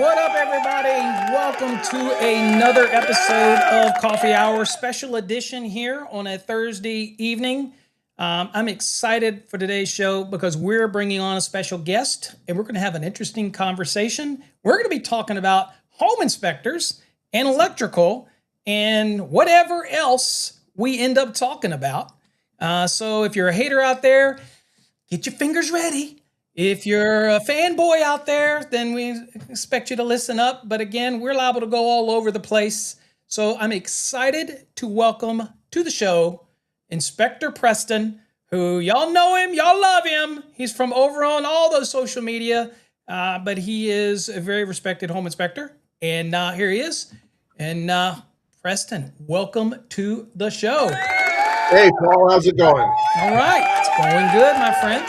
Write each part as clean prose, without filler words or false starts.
What up, everybody? Welcome to another episode of Coffee Hour Special Edition here on a Thursday evening. I'm excited for today's show because we're bringing on a special guest and we're going to have an interesting conversation. We're going to be talking about home inspectors and electrical and whatever else we end up talking about. So if you're a hater out there, get your fingers ready. If you're a fanboy out there, then we expect you to listen up. But again, we're liable to go all over the place. So I'm excited to welcome to the show Inspector Preston, who y'all know him, y'all love him. He's from over on all those social media, but he is a very respected home inspector. And here he is. And Preston, welcome to the show. Hey, Paul, how's it going? All right, it's going good, my friend.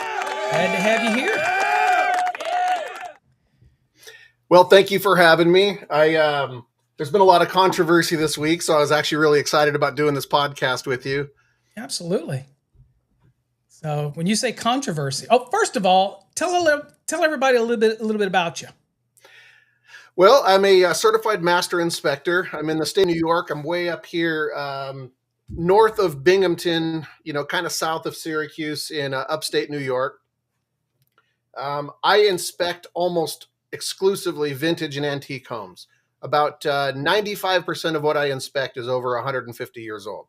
Glad to have you here. Well, thank you for having me. There's been a lot of controversy this week, so I was actually really excited about doing this podcast with you. Absolutely. So when you say controversy, first of all, tell everybody a little bit about you. Well, I'm a certified master inspector. I'm in the state of New York. I'm way up here north of Binghamton, kind of south of Syracuse in upstate New York. I inspect almost exclusively vintage and antique homes. About 95% of what I inspect is over 150 years old.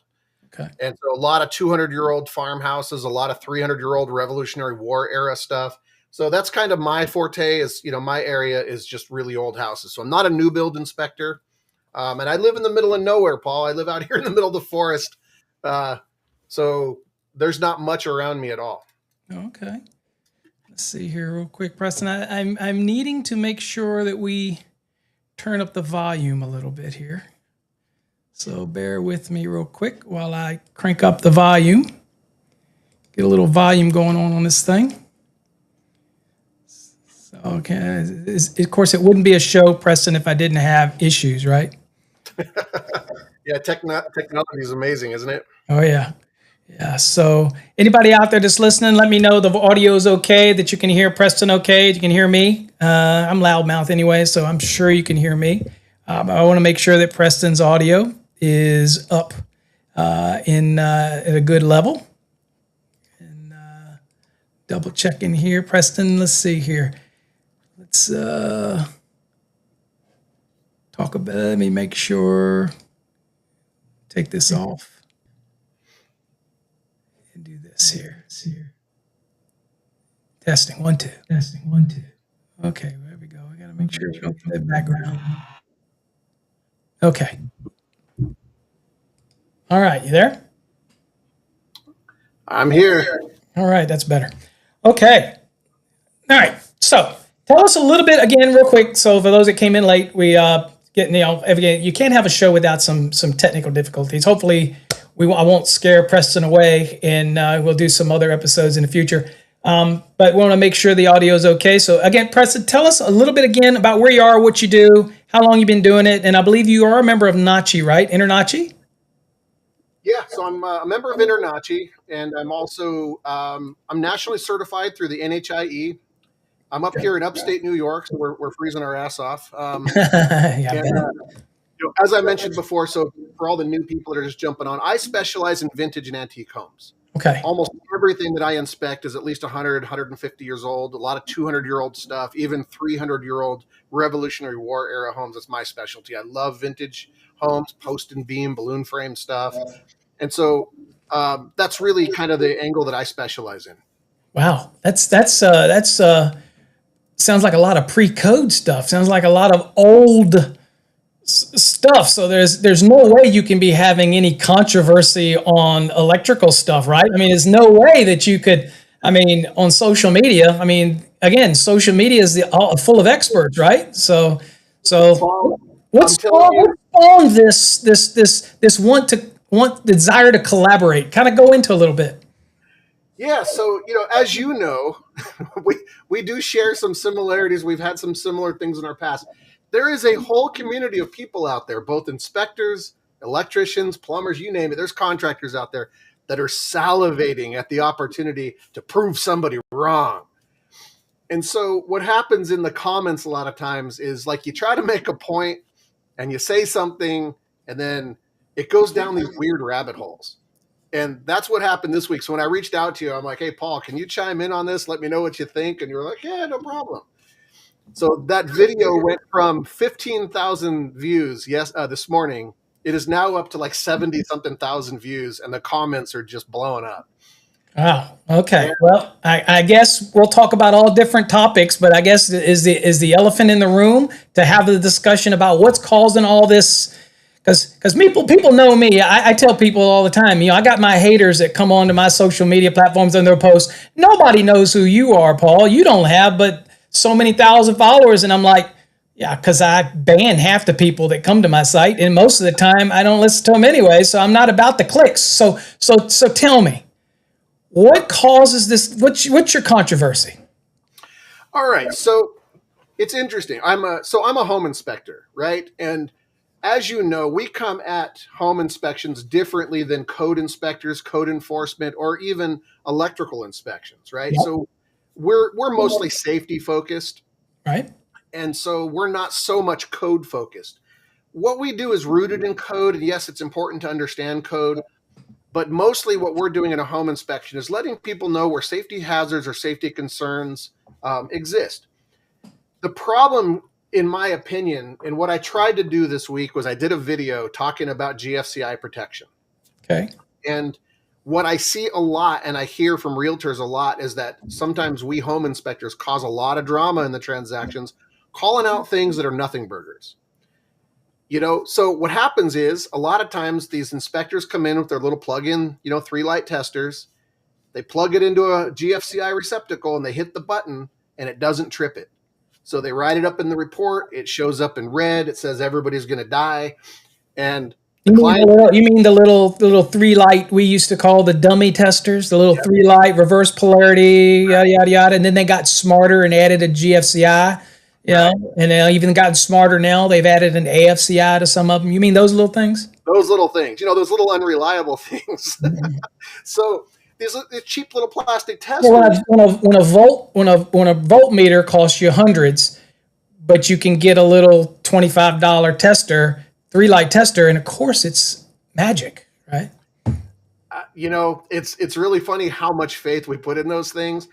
Okay. And so a lot of 200-year-old farmhouses, a lot of 300-year-old Revolutionary War era stuff. So that's kind of my forte is, my area is just really old houses. So I'm not a new build inspector. And I live in the middle of nowhere, Paul. I live out here in the middle of the forest. So there's not much around me at all. Okay. Let's see here real quick, Preston. I'm needing to make sure that we turn up the volume a little bit here. So bear with me real quick while I crank up the volume. Get a little volume going on this thing. So, okay. Of course, it wouldn't be a show, Preston, if I didn't have issues, right? Yeah, technology is amazing, isn't it? Oh, yeah. Yeah. So anybody out there that's listening, let me know the audio is okay, that you can hear Preston okay, you can hear me. I'm loudmouth anyway, so I'm sure you can hear me. But I want to make sure that Preston's audio is up at a good level. And double checking here, Preston. Let's see here. Let's talk about. Let me make sure. Take this off. And do this here. Testing 1 2. Testing 1 2. Okay, there we go. I gotta make sure we don't get that background. Okay. All right, you there? I'm here. All right, that's better. Okay. All right. So tell us a little bit again, real quick. So for those that came in late, we you can't have a show without some technical difficulties. Hopefully, I won't scare Preston away, and we'll do some other episodes in the future. But we want to make sure the audio is okay. So again, Preston, tell us a little bit again about where you are, what you do, how long you've been doing it, and I believe you are a member of NACHI, right? InterNACHI? Yeah, so I'm a member of InterNACHI, and I'm also I'm nationally certified through the NHIE. I'm up here in upstate New York, so we're freezing our ass off. As I mentioned before, so for all the new people that are just jumping on, I specialize in vintage and antique homes. Okay. Almost everything that I inspect is at least 100, 150 years old, a lot of 200-year-old stuff, even 300-year-old Revolutionary War era homes. That's my specialty. I love vintage homes, post and beam, balloon frame stuff. And so that's really kind of the angle that I specialize in. Wow. That's sounds like a lot of pre-code stuff. Sounds like a lot of old stuff. So there's no way you can be having any controversy on electrical stuff, right? I mean, there's no way that you could. I mean, on social media. I mean, again, social media is full of experts, right? So what's on this desire to collaborate? Kind of go into a little bit. Yeah, so as you know, we do share some similarities. We've had some similar things in our past. There is a whole community of people out there, both inspectors, electricians, plumbers, you name it. There's contractors out there that are salivating at the opportunity to prove somebody wrong. And so what happens in the comments a lot of times is like you try to make a point and you say something and then it goes down these weird rabbit holes. And that's what happened this week. So when I reached out to you, I'm like, hey, Paul, can you chime in on this? Let me know what you think. And you were like, yeah, no problem. So that video went from 15,000 views this morning. It is now up to like 70 something thousand views, and the comments are just blowing up. Wow. Okay. Well, I guess we'll talk about all different topics, but I guess is the elephant in the room to have the discussion about what's causing all this. Because people know me. I tell people all the time, I got my haters that come onto my social media platforms and their posts. Nobody knows who you are, Paul. You don't have but so many thousand followers. And I'm like, yeah, because I ban half the people that come to my site. And most of the time I don't listen to them anyway. So I'm not about the clicks. So tell me, what causes this? What's your controversy? All right. So it's interesting. I'm a home inspector, right? And as you know, we come at home inspections differently than code inspectors, code enforcement, or even electrical inspections, right? Yep. So we're mostly safety focused, right? And so we're not so much code focused. What we do is rooted in code, and yes, it's important to understand code, but mostly what we're doing in a home inspection is letting people know where safety hazards or safety concerns exist. The problem, in my opinion, and what I tried to do this week was I did a video talking about GFCI protection. Okay. And what I see a lot, and I hear from realtors a lot, is that sometimes we home inspectors cause a lot of drama in the transactions, calling out things that are nothing burgers. So what happens is a lot of times these inspectors come in with their little plug-in, 3-light testers. They plug it into a GFCI receptacle and they hit the button and it doesn't trip it. So they write it up in the report. It shows up in red. It says everybody's going to die. And you mean the little 3-light we used to call the dummy testers, the little 3-light reverse polarity, yada, yada, yada. And then they got smarter and added a GFCI. Yeah, and they even gotten smarter now. They've added an AFCI to some of them. You mean those little things? Those little things, those little unreliable things. So these cheap little plastic testers. Well, when a voltmeter costs you hundreds, but you can get a little $25 tester, 3-light tester, and of course it's magic, right? It's really funny how much faith we put in those things.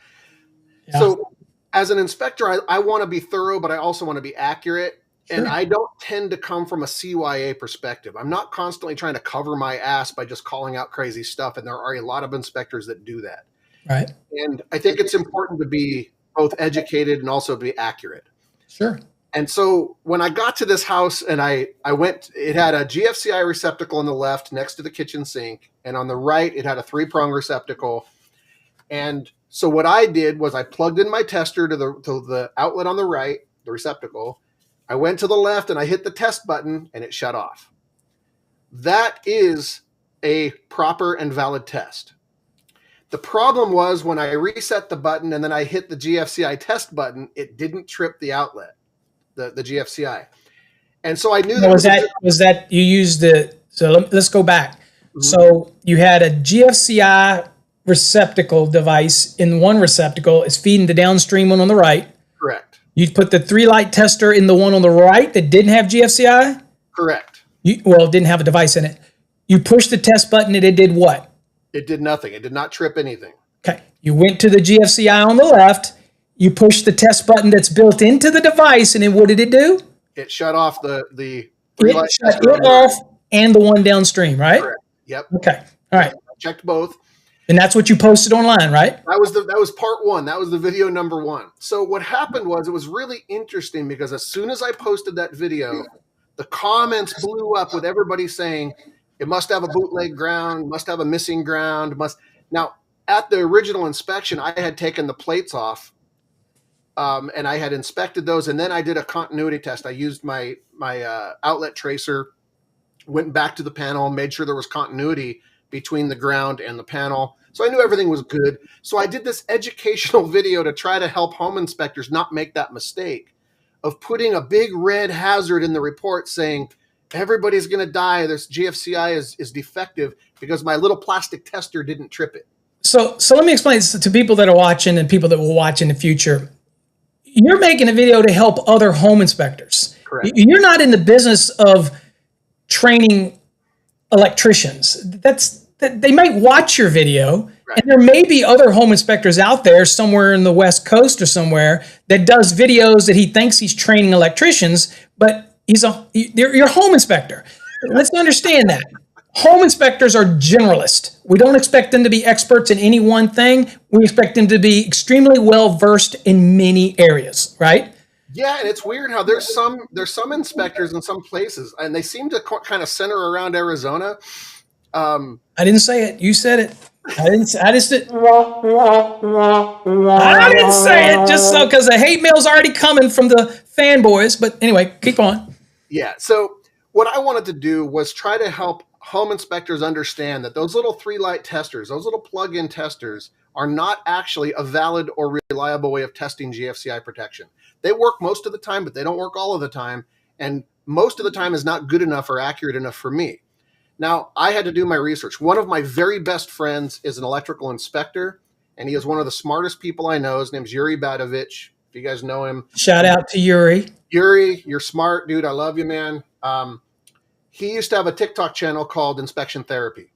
Yeah. So as an inspector, I want to be thorough, but I also want to be accurate. Sure. And I don't tend to come from a CYA perspective. I'm not constantly trying to cover my ass by just calling out crazy stuff. And there are a lot of inspectors that do that. Right. And I think it's important to be both educated and also be accurate. Sure. And so when I got to this house and I went, it had a GFCI receptacle on the left next to the kitchen sink. And on the right, it had a 3-prong receptacle. And so what I did was I plugged in my tester to the outlet on the right, the receptacle. I went to the left and I hit the test button and it shut off. That is a proper and valid test. The problem was when I reset the button and then I hit the GFCI test button, it didn't trip the outlet, the GFCI. And so I knew that you used let's go back. Mm-hmm. So you had a GFCI receptacle device in one receptacle. Is feeding the downstream one on the right. Correct. You put the 3-light tester in the one on the right that didn't have GFCI? Correct. It didn't have a device in it. You pushed the test button and it did what? It did nothing. It did not trip anything. Okay. You went to the GFCI on the left. You pushed the test button that's built into the device, and then what did it do? It shut off the 3-light tester. It shut it off and the one downstream, right? Correct. Yep. Okay. All right. I checked both. And that's what you posted online, right? That was part one. That was the video number 1. So what happened was it was really interesting because as soon as I posted that video, the comments blew up with everybody saying it must have a bootleg ground, must have a missing ground, Now, at the original inspection, I had taken the plates off and I had inspected those, and then I did a continuity test. I used my outlet tracer, went back to the panel, made sure there was continuity between the ground and the panel. So I knew everything was good. So I did this educational video to try to help home inspectors not make that mistake of putting a big red hazard in the report saying, everybody's going to die. This GFCI is defective because my little plastic tester didn't trip it. So let me explain this to people that are watching and people that will watch in the future. you're making a video to help other home inspectors. Correct. You're not in the business of training electricians. They might watch your video, Right. and there may be other home inspectors out there somewhere in the West Coast or somewhere that does videos that he thinks he's training electricians, but you're a home inspector. Let's understand that. Home inspectors are generalists. We don't expect them to be experts in any one thing. We expect them to be extremely well versed in many areas, right? Yeah, and it's weird how there's some inspectors in some places, and they seem to kind of center around Arizona. I didn't say it. You said it. I didn't say it just so because the hate mail's already coming from the fanboys. But anyway, keep on. Yeah. So what I wanted to do was try to help home inspectors understand that those little 3-light testers, those little plug-in testers, are not actually a valid or reliable way of testing GFCI protection. They work most of the time, but they don't work all of the time. And most of the time is not good enough or accurate enough for me. Now, I had to do my research. One of my very best friends is an electrical inspector, and he is one of the smartest people I know. His name's Yuri Badovich. If you guys know him. Shout out to Yuri. Yuri, you're smart, dude. I love you, man. He used to have a TikTok channel called Inspection Therapy.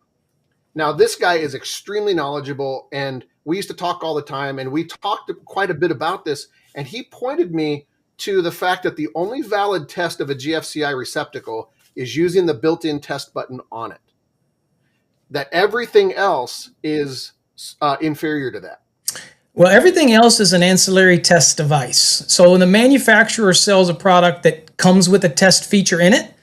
Now, this guy is extremely knowledgeable, and we used to talk all the time, and we talked quite a bit about this, and he pointed me to the fact that the only valid test of a GFCI receptacle is using the built-in test button on it. That everything else is inferior to that. Well, everything else is an ancillary test device. So when the manufacturer sells a product that comes with a test feature in it,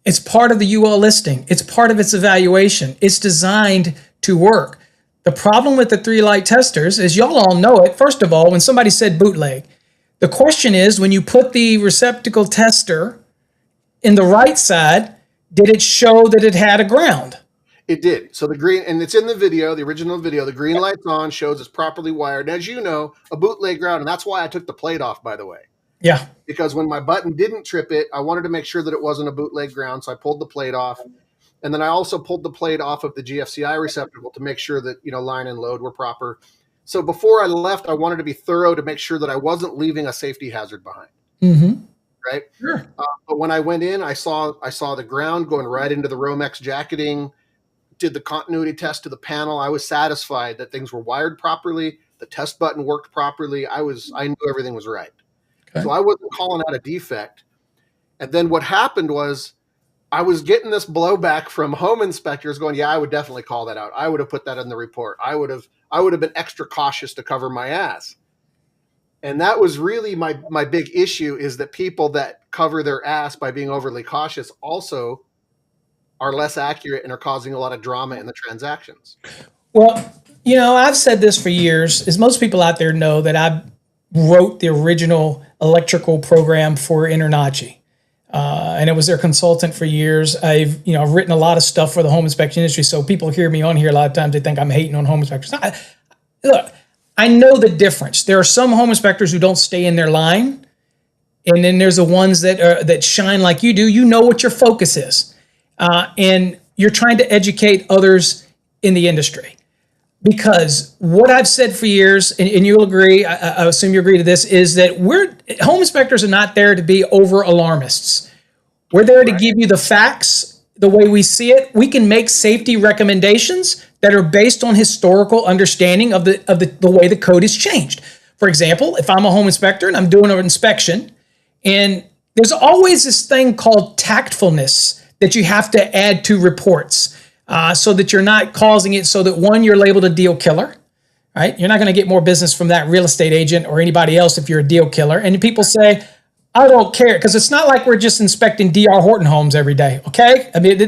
it's part of the UL listing. It's part of its evaluation. It's designed to work. The problem with the 3-light testers is y'all all know it. First of all, when somebody said bootleg, the question is when you put the receptacle tester in the right side, did it show that it had a ground? It did. So the green, and it's in the video, the original video, the green light's on, shows it's properly wired. And as you know, a bootleg ground, and that's why I took the plate off, by the way. Yeah. Because when my button didn't trip it, I wanted to make sure that it wasn't a bootleg ground, so I pulled the plate off. And then I also pulled the plate off of the GFCI receptacle to make sure that, line and load were proper. So before I left, I wanted to be thorough to make sure that I wasn't leaving a safety hazard behind. Mm-hmm. Right? Sure. But when I went in, I saw the ground going right into the Romex jacketing, did the continuity test to the panel. I was satisfied that things were wired properly. The test button worked properly. I knew everything was right. Okay. So I wasn't calling out a defect. And then what happened was I was getting this blowback from home inspectors going, yeah, I would definitely call that out. I would have put that in the report. I would have been extra cautious to cover my ass. And that was really my big issue, is that people that cover their ass by being overly cautious also are less accurate and are causing a lot of drama in the transactions. Well, I've said this for years, as most people out there know, that I wrote the original electrical program for InterNACHI. And it was their consultant for years. I've written a lot of stuff for the home inspection industry. So people hear me on here a lot of times, they think I'm hating on home inspectors. Look, I know the difference. There are some home inspectors who don't stay in their line. And then there's the ones that shine like you do. You know what your focus is. And you're trying to educate others in the industry. Because what I've said for years, and you'll agree, I assume you agree to this, is that home inspectors are not there to be over alarmists. We're there to give you the facts the way we see it. We can make safety recommendations that are based on historical understanding of the way the code is changed. For example, if I'm a home inspector and I'm doing an inspection, and there's always this thing called tactfulness that you have to add to reports. So that you're not causing it so that, one, you're labeled a deal killer, right? You're not going to get more business from that real estate agent or anybody else if you're a deal killer. And people say, I don't care, because it's not like we're just inspecting D.R. Horton homes every day, okay? I mean,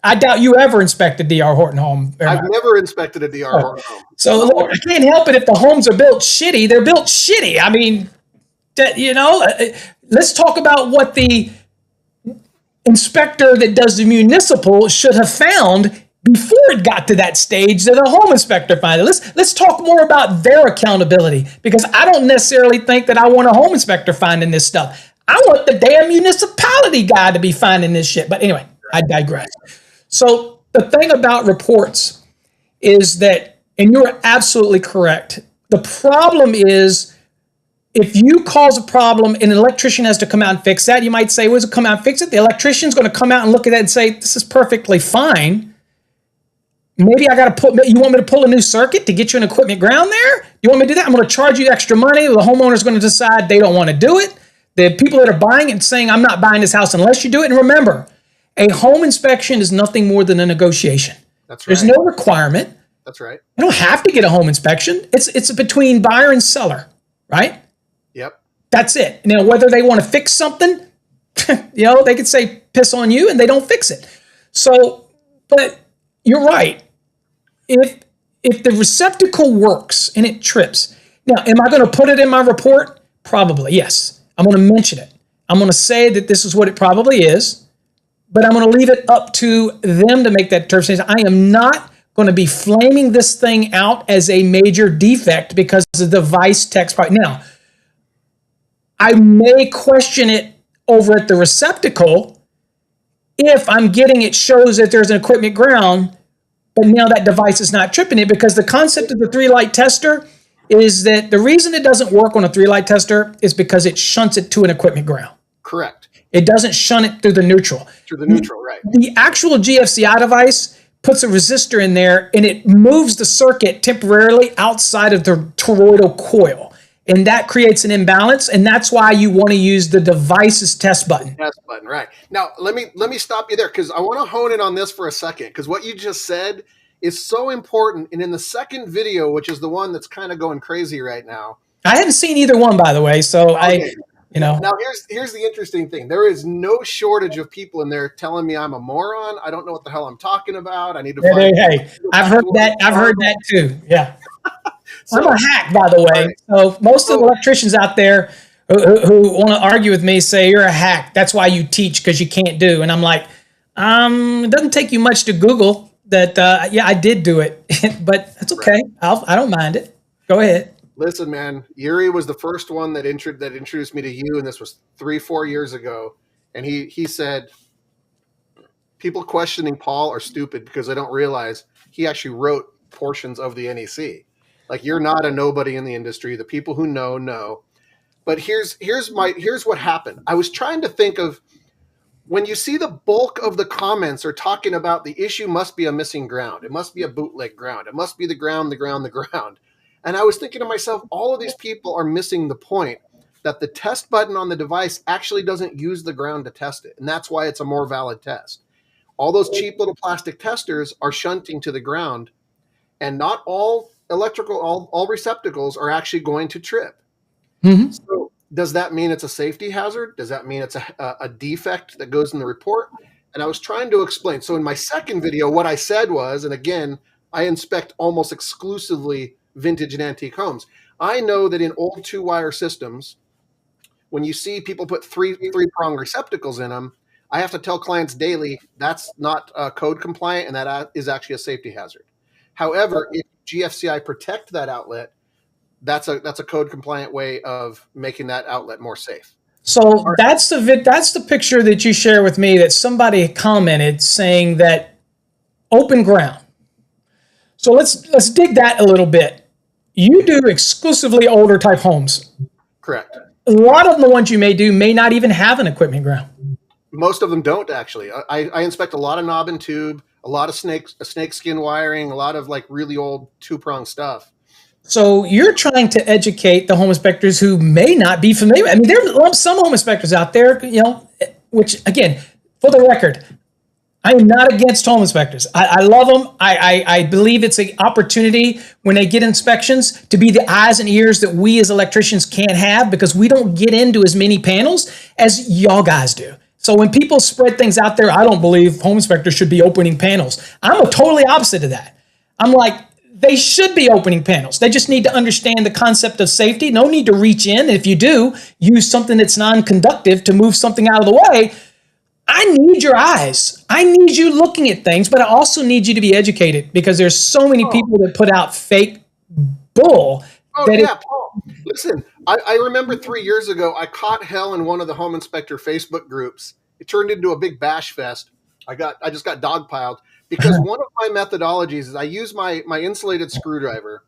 I doubt you ever inspect a D.R. Horton home. I've never inspected a D.R. Horton home. So look, I can't help it if the homes are built shitty. They're built shitty. I mean, let's talk about what the inspector that does the municipal should have found before it got to that stage that a home inspector found it. Let's talk more about their accountability, because I don't necessarily think that I want a home inspector finding this stuff. I want the damn municipality guy to be finding this shit. But anyway, I digress. So the thing about reports is that, and you're absolutely correct, the problem is if you cause a problem and an electrician has to come out and fix that, you might say, "Was it come out and fix it?" The electrician's going to come out and look at that and say, "This is perfectly fine. Maybe I got to put, you want me to pull a new circuit to get you an equipment ground there? You want me to do that? I'm going to charge you extra money." The homeowner's going to decide they don't want to do it. The people that are buying it saying, "I'm not buying this house unless you do it." And remember, a home inspection is nothing more than a negotiation. That's right. There's no requirement. That's right. You don't have to get a home inspection. It's between buyer and seller, right? Yep. That's it. Now, whether they want to fix something, they could say piss on you and they don't fix it. So, but you're right. If the receptacle works and it trips, now, am I going to put it in my report? Probably, yes. I'm going to mention it. I'm going to say that this is what it probably is, but I'm going to leave it up to them to make that determination. I am not going to be flaming this thing out as a major defect because the device text. Now, I may question it over at the receptacle if I'm getting it shows that there's an equipment ground, but now that device is not tripping it, because the concept of the 3-light tester is that the reason it doesn't work on a 3-light tester is because it shunts it to an equipment ground. Correct. It doesn't shunt it through the neutral. Through the neutral, right. The actual GFCI device puts a resistor in there and it moves the circuit temporarily outside of the toroidal coil. And that creates an imbalance, and that's why you want to use the device's test button. Test button, right. Now, let me stop you there, because I want to hone in on this for a second, because what you just said is so important. And in the second video, which is the one that's kind of going crazy right now. I haven't seen either one, by the way, so okay. Now here's the interesting thing. There is no shortage of people in there telling me I'm a moron. I don't know what the hell I'm talking about. I need to find. Hey, I've heard that. I've heard that too. Yeah. So, I'm a hack, by the way. Right. So most of the electricians out there who want to argue with me say you're a hack. That's why you teach, because you can't do. And I'm like, it doesn't take you much to Google that. Yeah, I did do it, but that's okay. Right. I don't mind it. Go ahead. Listen, man, Yuri was the first one that introduced me to you, and this was 3-4 years ago. And he said, people questioning Paul are stupid because they don't realize he actually wrote portions of the NEC. Like, you're not a nobody in the industry. The people who know. But here's what happened. I was trying to think of, when you see the bulk of the comments are talking about the issue must be a missing ground. It must be a bootleg ground. It must be the ground. And I was thinking to myself, all of these people are missing the point that the test button on the device actually doesn't use the ground to test it. And that's why it's a more valid test. All those cheap little plastic testers are shunting to the ground, and not all all receptacles are actually going to trip. Mm-hmm. So does that mean it's a safety hazard? Does that mean it's a defect that goes in the report? And I was trying to explain. So in my second video, what I said was, and again, I inspect almost exclusively vintage and antique homes. I know that in old 2-wire systems, when you see people put three-prong receptacles in them, I have to tell clients daily that's not code compliant, and that is actually a safety hazard. However, if GFCI protect that outlet, that's a code compliant way of making that outlet more safe. So that's the picture that you share with me that somebody commented saying that open ground. So let's dig that a little bit. You do exclusively older type homes. Correct. A lot of the ones you may do may not even have an equipment ground. Most of them don't, actually. I inspect a lot of knob and tube, a lot of snake skin wiring, a lot of like really old 2-prong stuff. So you're trying to educate the home inspectors who may not be familiar. I mean, there are some home inspectors out there, which, again, for the record, I am not against home inspectors. I love them. I believe it's an opportunity when they get inspections to be the eyes and ears that we as electricians can't have, because we don't get into as many panels as y'all guys do. So when people spread things out there, I don't believe home inspectors should be opening panels. I'm a totally opposite of that. I'm like, they should be opening panels. They just need to understand the concept of safety. No need to reach in. If you do, use something that's non-conductive to move something out of the way. I need your eyes. I need you looking at things, but I also need you to be educated, because there's so many people that put out fake bull. Oh, yeah, Paul. Listen, I remember 3 years ago, I caught hell in one of the home inspector Facebook groups. It turned into a big bash fest. I just got dogpiled because one of my methodologies is I use my insulated screwdriver,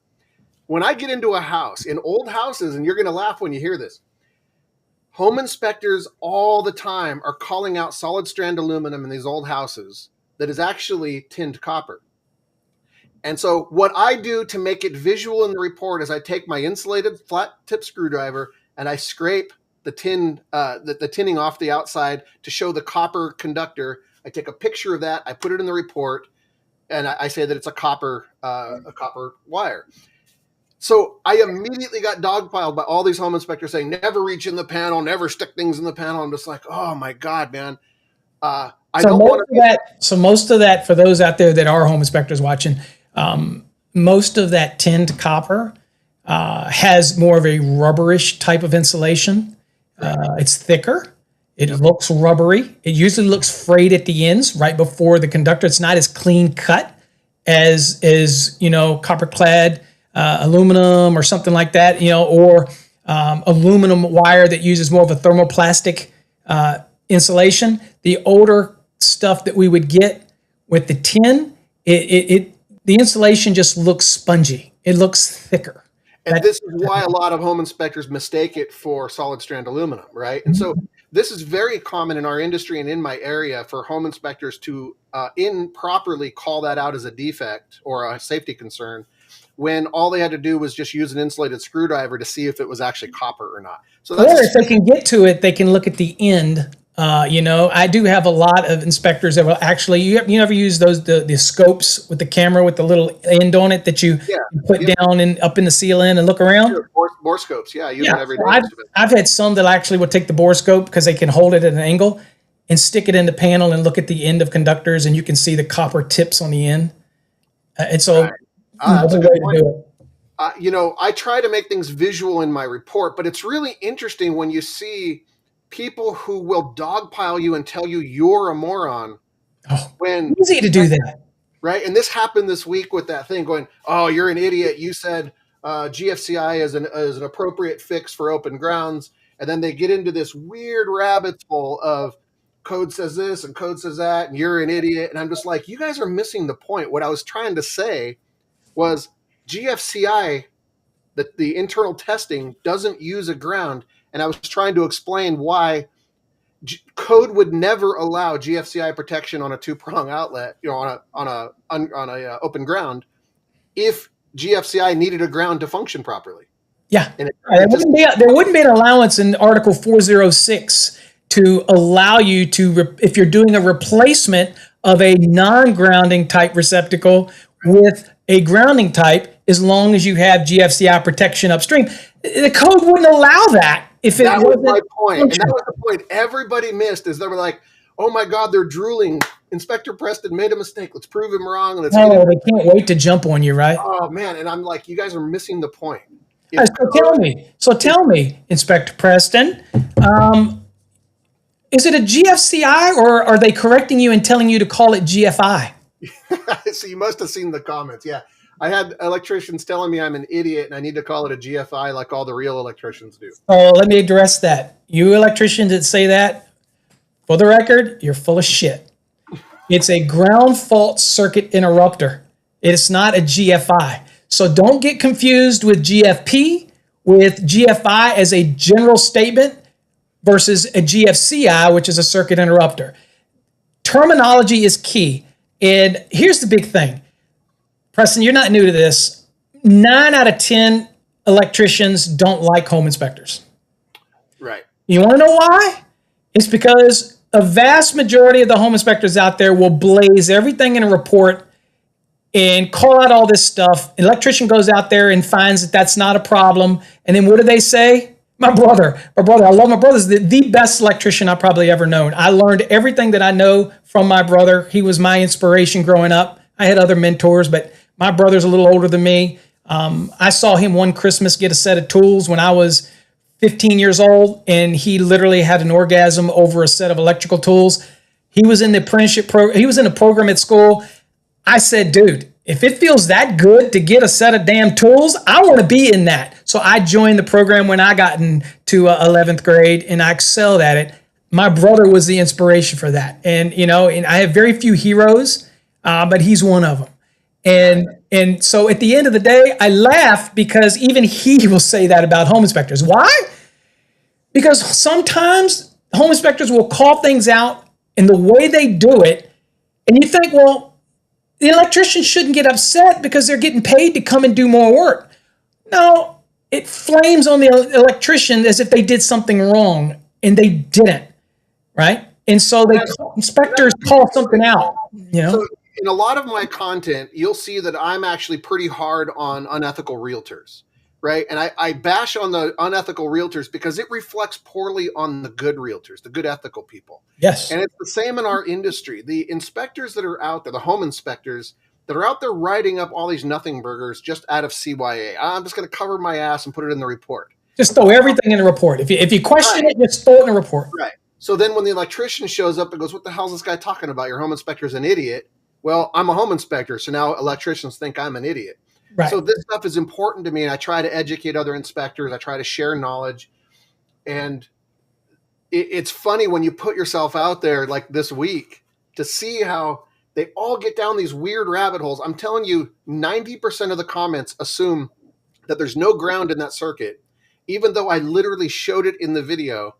when I get into a house, in old houses, and you're going to laugh when you hear this, home inspectors all the time are calling out solid strand aluminum in these old houses that is actually tinned copper. And so what I do to make it visual in the report is I take my insulated flat tip screwdriver and I scrape the tinning off the outside to show the copper conductor. I take a picture of that, I put it in the report, and I say that it's a copper wire. So I immediately got dogpiled by all these home inspectors saying, never reach in the panel, never stick things in the panel. I'm just like, oh my God, man. So most of that, for those out there that are home inspectors watching, most of that tinned copper has more of a rubberish type of insulation. It's thicker. It looks rubbery. It usually looks frayed at the ends right before the conductor. It's not as clean cut as copper clad aluminum or something like that, or aluminum wire that uses more of a thermoplastic insulation. The older stuff that we would get with the tin, the insulation just looks spongy. It looks thicker. And this is why a lot of home inspectors mistake it for solid strand aluminum, right? And so this is very common in our industry and in my area for home inspectors to improperly call that out as a defect or a safety concern, when all they had to do was just use an insulated screwdriver to see if it was actually copper or not. So that's if they can get to it, they can look at the end. I do have a lot of inspectors that will actually, you ever use the scopes with the camera with the little end on it that you put down and up in the ceiling and look around? Sure. Bore scopes, use it every day. I've had some that actually will take the bore scope because they can hold it at an angle and stick it in the panel and look at the end of conductors, and you can see the copper tips on the end. And so that's a way to do it. I try to make things visual in my report, but it's really interesting when you see people who will dogpile you and tell you you're a moron. Easy to do that. Right? And this happened this week with that thing going, oh, you're an idiot. You said GFCI is an appropriate fix for open grounds. And then they get into this weird rabbit hole of code says this and code says that, and you're an idiot. And I'm just like, you guys are missing the point. What I was trying to say was GFCI, the internal testing, doesn't use a ground. And I was trying to explain why code would never allow GFCI protection on a two-prong outlet, on a open ground, if GFCI needed a ground to function properly. Yeah, there wouldn't be an allowance in Article 406 to allow you to, if you're doing a replacement of a non-grounding type receptacle with a grounding type, as long as you have GFCI protection upstream. The code wouldn't allow that. That was my point. And that was the point everybody missed, is they were like, oh my God, they're drooling. Inspector Preston made a mistake. Let's prove him wrong. They can't wait to jump on you, right? Oh man. And I'm like, you guys are missing the point. So tell me, Inspector Preston, is it a GFCI or are they correcting you and telling you to call it GFI? So you must have seen the comments. Yeah. I had electricians telling me I'm an idiot and I need to call it a GFI like all the real electricians do. Oh, let me address that. You electricians that say that, for the record, you're full of shit. It's a ground fault circuit interrupter. It's not a GFI. So don't get confused with GFP, with GFI as a general statement versus a GFCI, which is a circuit interrupter. Terminology is key. And here's the big thing. Preston, you're not new to this. 9 out of 10 electricians don't like home inspectors. Right. You want to know why? It's because a vast majority of the home inspectors out there will blaze everything in a report and call out all this stuff. An electrician goes out there and finds that that's not a problem. And then what do they say? My brother, I love my brother. He's the best electrician I've probably ever known. I learned everything that I know from my brother. He was my inspiration growing up. I had other mentors, but my brother's a little older than me. I saw him one Christmas get a set of tools when I was 15 years old, and he literally had an orgasm over a set of electrical tools. He was in the apprenticeship program. He was in a program at school. I said, dude, if it feels that good to get a set of damn tools, I want to be in that. So I joined the program when I got into 11th grade, and I excelled at it. My brother was the inspiration for that. And, and I have very few heroes, but he's one of them. And so at the end of the day, I laugh because even he will say that about home inspectors. Why? Because sometimes home inspectors will call things out in the way they do it, and you think, well, the electrician shouldn't get upset because they're getting paid to come and do more work. No, it flames on the electrician as if they did something wrong, and they didn't, right? And so inspectors call something out, So in a lot of my content, you'll see that I'm actually pretty hard on unethical realtors, right? And I bash on the unethical realtors because it reflects poorly on the good realtors, the good ethical people. Yes. And it's the same in our industry. The inspectors that are out there, the home inspectors that are out there writing up all these nothing burgers just out of CYA. I'm just going to cover my ass and put it in the report. Just throw everything in the report. If you question it, just throw it in the report. Right. So then when the electrician shows up and goes, what the hell is this guy talking about? Your home inspector's an idiot. Well, I'm a home inspector, so now electricians think I'm an idiot. Right. So this stuff is important to me, and I try to educate other inspectors. I try to share knowledge. And it's funny when you put yourself out there like this week to see how they all get down these weird rabbit holes. I'm telling you, 90% of the comments assume that there's no ground in that circuit, even though I literally showed it in the video,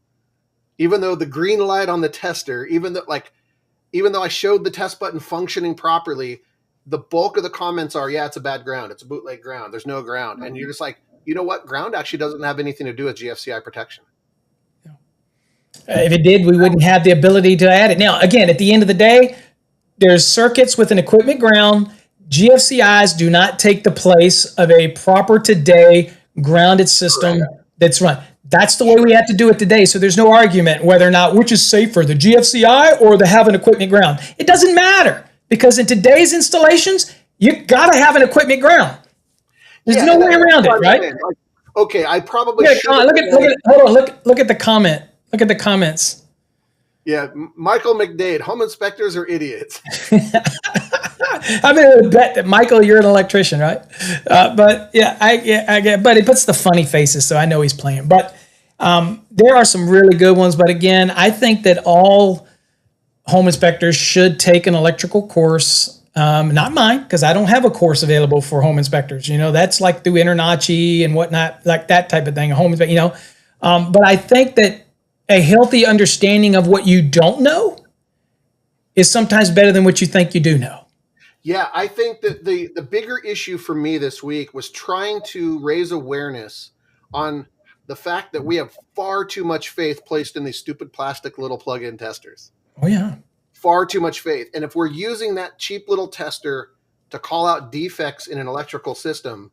even though the green light on the tester, even though I showed the test button functioning properly, the bulk of the comments are, yeah, it's a bad ground. It's a bootleg ground. There's no ground. And you're just like, you know what? Ground actually doesn't have anything to do with GFCI protection. If it did, we wouldn't have the ability to add it. Now, again, at the end of the day, there's circuits with an equipment ground. GFCIs do not take the place of a proper today grounded system that's run. That's the way we have to do it today. So there's no argument whether or not which is safer, the GFCI or the have an equipment ground. It doesn't matter because in today's installations, you got to have an equipment ground. There's no way around it, right? Like, okay, I probably should. Look at the comment. Look at the comments. Yeah, Michael McDade, home inspectors are idiots. I'm going to bet that, Michael, you're an electrician, right? But I get. But he puts the funny faces, so I know he's playing. But there are some really good ones. But again, I think that all home inspectors should take an electrical course. Not mine, because I don't have a course available for home inspectors. That's like through InterNACHI and whatnot, like that type of thing. A home inspector, But I think that a healthy understanding of what you don't know is sometimes better than what you think you do know. Yeah, I think that the bigger issue for me this week was trying to raise awareness on the fact that we have far too much faith placed in these stupid plastic little plug-in testers. Oh, yeah. Far too much faith. And if we're using that cheap little tester to call out defects in an electrical system,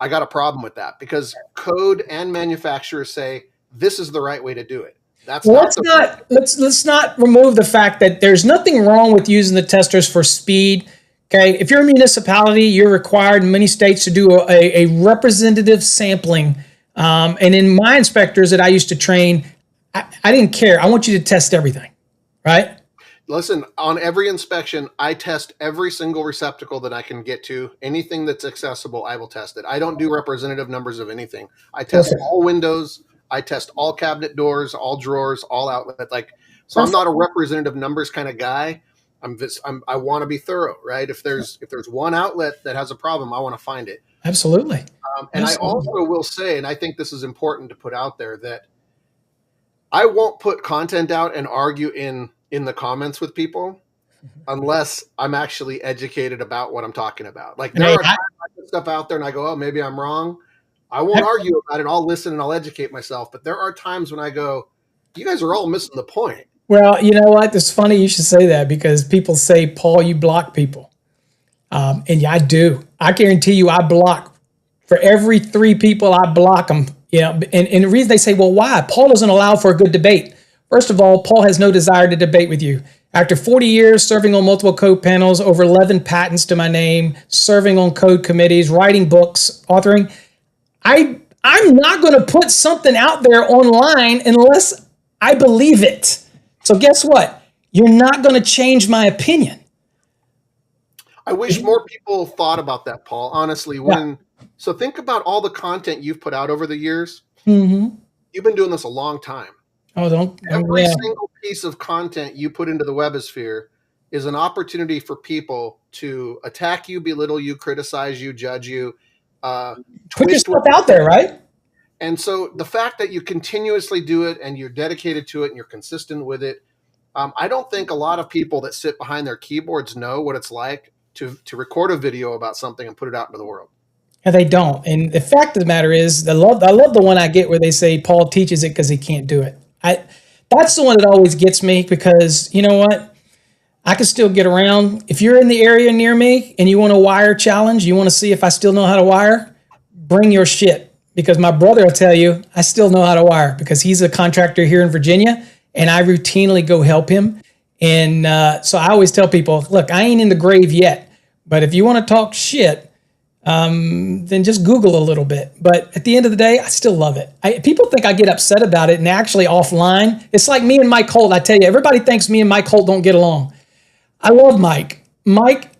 I got a problem with that because code and manufacturers say this is the right way to do it. Let's not remove the fact that there's nothing wrong with using the testers for speed. Okay, if you're a municipality, you're required in many states to do a representative sampling. And in my inspectors that I used to train, I didn't care. I want you to test everything, right? Listen, on every inspection, I test every single receptacle that I can get to. Anything that's accessible, I will test it. I don't do representative numbers of anything. I test all windows. I test all cabinet doors, all drawers, all outlet. So I'm not a representative numbers kind of guy. I want to be thorough, right? If there's one outlet that has a problem, I want to find it. Absolutely. And I also will say, and I think this is important to put out there, that I won't put content out and argue in the comments with people unless I'm actually educated about what I'm talking about. Like there are stuff out there and I go, oh, maybe I'm wrong. I won't argue about it. I'll listen and I'll educate myself. But there are times when I go, you guys are all missing the point. Well, you know what? It's funny you should say that because people say, Paul, you block people. And yeah, I do. I guarantee you I block. For every 3 people, I block them. And the reason they say, well, why? Paul doesn't allow for a good debate. First of all, Paul has no desire to debate with you. After 40 years serving on multiple code panels, over 11 patents to my name, serving on code committees, writing books, authoring, I'm not going to put something out there online unless I believe it. So guess what? You're not going to change my opinion. I wish more people thought about that, Paul. Honestly, so think about all the content you've put out over the years. Mm-hmm. You've been doing this a long time. Every single piece of content you put into the webosphere is an opportunity for people to attack you, belittle you, criticize you, judge you, Put twist yourself what out there, right? And so the fact that you continuously do it and you're dedicated to it and you're consistent with it, I don't think a lot of people that sit behind their keyboards know what it's like to record a video about something and put it out into the world. And they don't. And the fact of the matter is, I love the one I get where they say Paul teaches it because he can't do it. That's the one that always gets me, because you know what? I can still get around. If you're in the area near me and you want a wire challenge, you want to see if I still know how to wire, bring your shit. Because my brother will tell you I still know how to wire, because he's a contractor here in Virginia and I routinely go help him. And so I always tell people, look, I ain't in the grave yet, but if you want to talk shit, then just Google a little bit. But at the end of the day, I still love it. People think I get upset about it, and actually offline, it's like me and Mike Holt. I tell you, everybody thinks me and Mike Holt don't get along. I love Mike. Mike,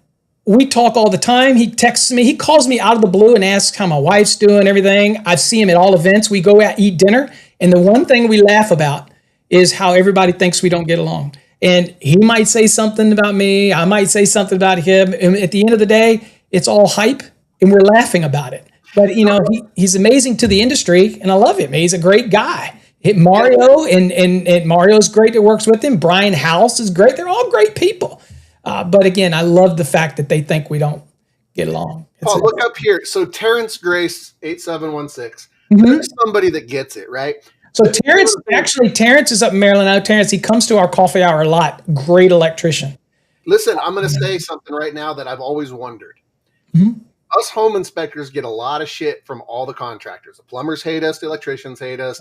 we talk all the time. He texts me. He calls me out of the blue and asks how my wife's doing, everything. I see him at all events. We go out, eat dinner. And the one thing we laugh about is how everybody thinks we don't get along. And he might say something about me. I might say something about him. And at the end of the day, it's all hype and we're laughing about it. But, you know, he's amazing to the industry and I love him. He's a great guy. Mario and Mario's great that works with him. Brian House is great. They're all great people. But again, I love the fact that they think we don't get along. Paul, look up here. So Terrence Grace, 8716. There's somebody that gets it, right? So Terrence is up in Maryland. I know Terrence, he comes to our coffee hour a lot. Great electrician. Listen, I'm going to say something right now that I've always wondered. Us home inspectors get a lot of shit from all the contractors. The plumbers hate us. The electricians hate us.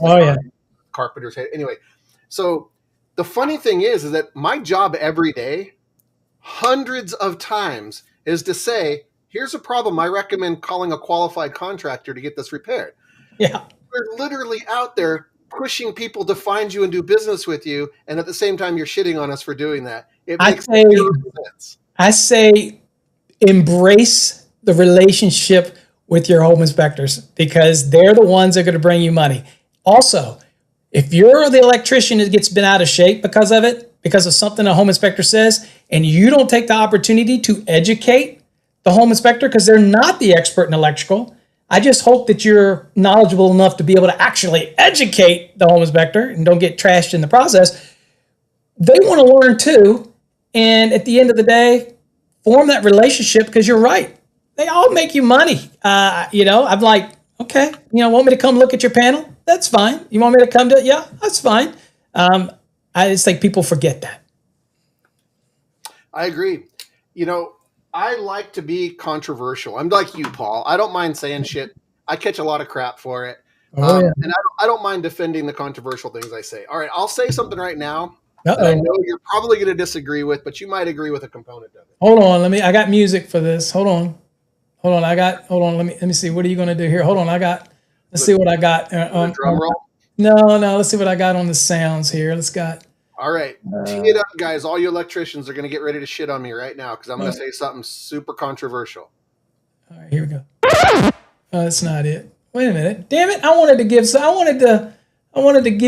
Carpenters hate. Anyway, so the funny thing is that my job every day, hundreds of times, is to say, here's a problem. I recommend calling a qualified contractor to get this repaired. Yeah. We're literally out there pushing people to find you and do business with you. And at the same time, you're shitting on us for doing that. It makes zero sense. I say embrace the relationship with your home inspectors, because they're the ones that are going to bring you money. Also, if you're the electrician that gets bent out of shape because of it, because of something a home inspector says, and you don't take the opportunity to educate the home inspector because they're not the expert in electrical, I just hope that you're knowledgeable enough to be able to actually educate the home inspector and don't get trashed in the process. They want to learn too. And at the end of the day, form that relationship, because you're right. They all make you money. I'm like, okay, want me to come look at your panel? That's fine. You want me to come to it? Yeah, that's fine. I just think people forget that. I agree. I like to be controversial. I'm like you, Paul. I don't mind saying shit. I catch a lot of crap for it. And I don't mind defending the controversial things I say. All right, I'll say something right now that I know you're probably going to disagree with, but you might agree with a component of it. Hold on, I got music for this. Hold on. Let me see. What are you going to do here? Hold on. Let's see what I got. Drum roll? No. Let's see what I got on the sounds here. All right. Tee it up, guys. All you electricians are going to get ready to shit on me right now, because I'm going to say something super controversial. All right, here we go. Oh, that's not it. Wait a minute. Damn it. I wanted to give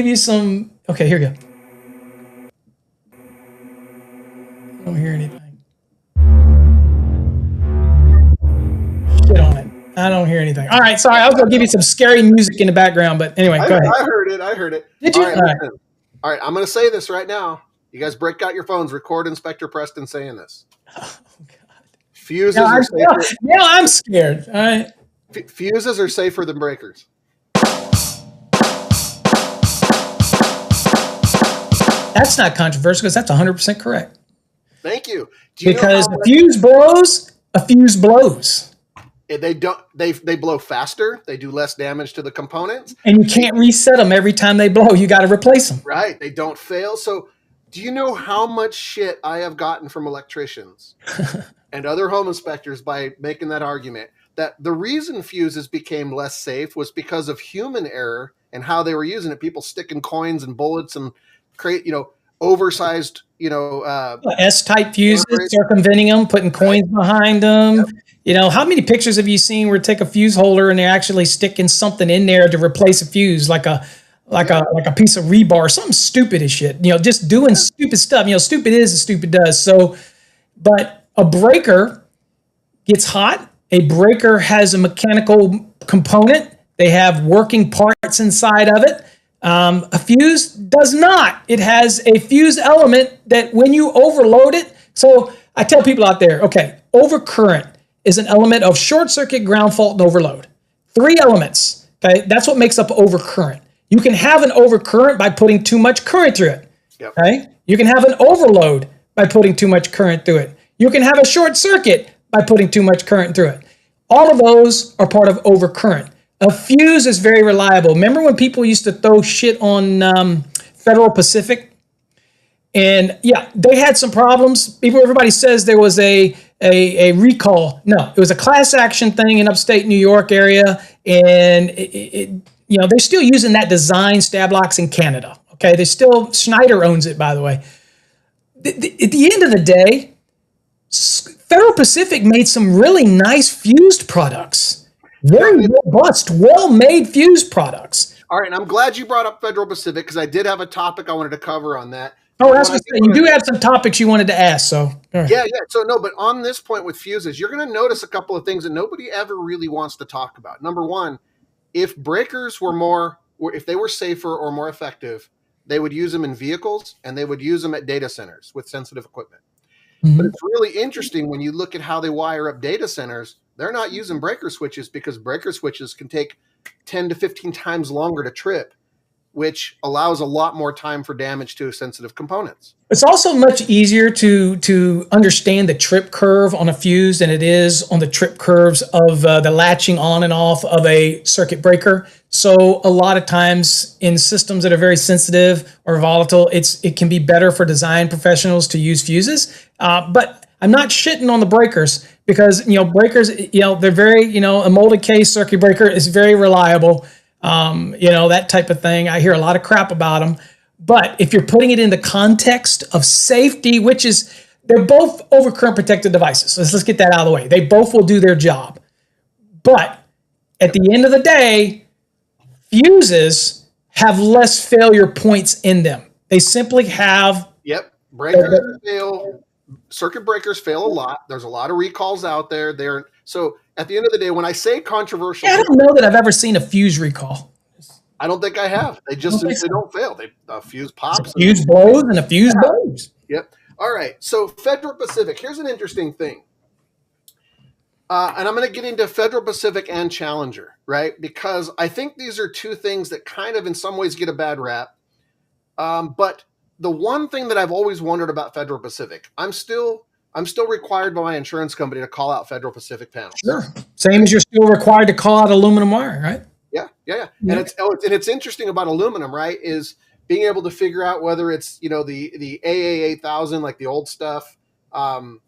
you some. Okay, here we go. I don't hear anything. Shit on it. I don't hear anything. All right, sorry. I was going to give you some scary music in the background, but anyway, go ahead. I heard it. Did you? All right, I'm going to say this right now. You guys break out your phones, record Inspector Preston saying this. Oh, God. Fuses are safer. Now I'm scared. All right. Fuses are safer than breakers. That's not controversial, because that's 100% correct. Thank you. Because a fuse blows. They don't. They blow faster. They do less damage to the components, and you can't reset them every time they blow. You got to replace them. Right. They don't fail. So, do you know how much shit I have gotten from electricians and other home inspectors by making that argument that the reason fuses became less safe was because of human error and how they were using it? People sticking coins and bullets and create, oversized, S-type fuses, circumventing them, putting coins behind them. Yep. How many pictures have you seen where take a fuse holder and they're actually sticking something in there to replace a fuse, like a piece of rebar, something stupid as shit, just doing stupid stuff. Stupid is as stupid does. So, but a breaker gets hot. A breaker has a mechanical component. They have working parts inside of it. A fuse does not. It has a fuse element that when you overload it, so I tell people out there, okay, overcurrent is an element of short circuit, ground fault, and overload. 3 elements, okay? That's what makes up overcurrent. You can have an overcurrent by putting too much current through it, Yep. okay? You can have an overload by putting too much current through it. You can have a short circuit by putting too much current through it. All of those are part of overcurrent. A fuse is very reliable. Remember when people used to throw shit on Federal Pacific? And yeah, they had some problems. Everybody says there was a recall. No, it was a class action thing in upstate New York area. And they're still using that design stab locks in Canada. Okay, Schneider owns it, by the way. At the end of the day, Federal Pacific made some really nice fused products. Very robust, well-made fused products. All right, and I'm glad you brought up Federal Pacific because I did have a topic I wanted to cover on that. Oh, that's what I'm saying. You do have some topics you wanted to ask, so. Right. Yeah. So no, but on this point with fuses, you're going to notice a couple of things that nobody ever really wants to talk about. Number one, if breakers if they were safer or more effective, they would use them in vehicles and they would use them at data centers with sensitive equipment. Mm-hmm. But it's really interesting when you look at how they wire up data centers. They're not using breaker switches because breaker switches can take 10 to 15 times longer to trip, which allows a lot more time for damage to sensitive components. It's also much easier to understand the trip curve on a fuse than it is on the trip curves of the latching on and off of a circuit breaker. So a lot of times in systems that are very sensitive or volatile, it can be better for design professionals to use fuses. But I'm not shitting on the breakers because, breakers, they're very, a molded case circuit breaker is very reliable. That type of thing. I hear a lot of crap about them. But if you're putting it in the context of safety, which is, they're both overcurrent protected devices. So let's get that out of the way. They both will do their job. But at the end of the day, fuses have less failure points in them. They simply have... Yep. Breakers fail. Circuit breakers fail a lot. There's a lot of recalls out there. So at the end of the day, when I say controversial... I don't know that I've ever seen a fuse recall. I don't think I have. They don't fail. A fuse pops. A fuse blows and a fuse blows. Yep. All right. So Federal Pacific, here's an interesting thing. And I'm going to get into Federal Pacific and Challenger, right? Because I think these are two things that kind of in some ways get a bad rap. But the one thing that I've always wondered about Federal Pacific, I'm still required by my insurance company to call out Federal Pacific panels. Sure. Same as you're still required to call out aluminum wire, right? Yeah. And it's interesting about aluminum, right? Is being able to figure out whether it's, the AA8000, like the old stuff, Well,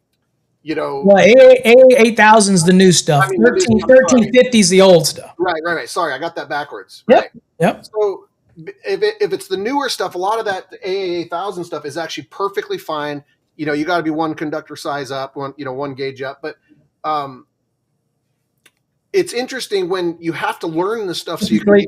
AA8000 is the new stuff. 1350 is the old stuff. Right. Sorry, I got that backwards. Yep. Right. Yep. So if it's the newer stuff, a lot of that AA8000 stuff is actually perfectly fine. You got to be one conductor size up, one gauge up, but it's interesting when you have to learn the stuff. Typically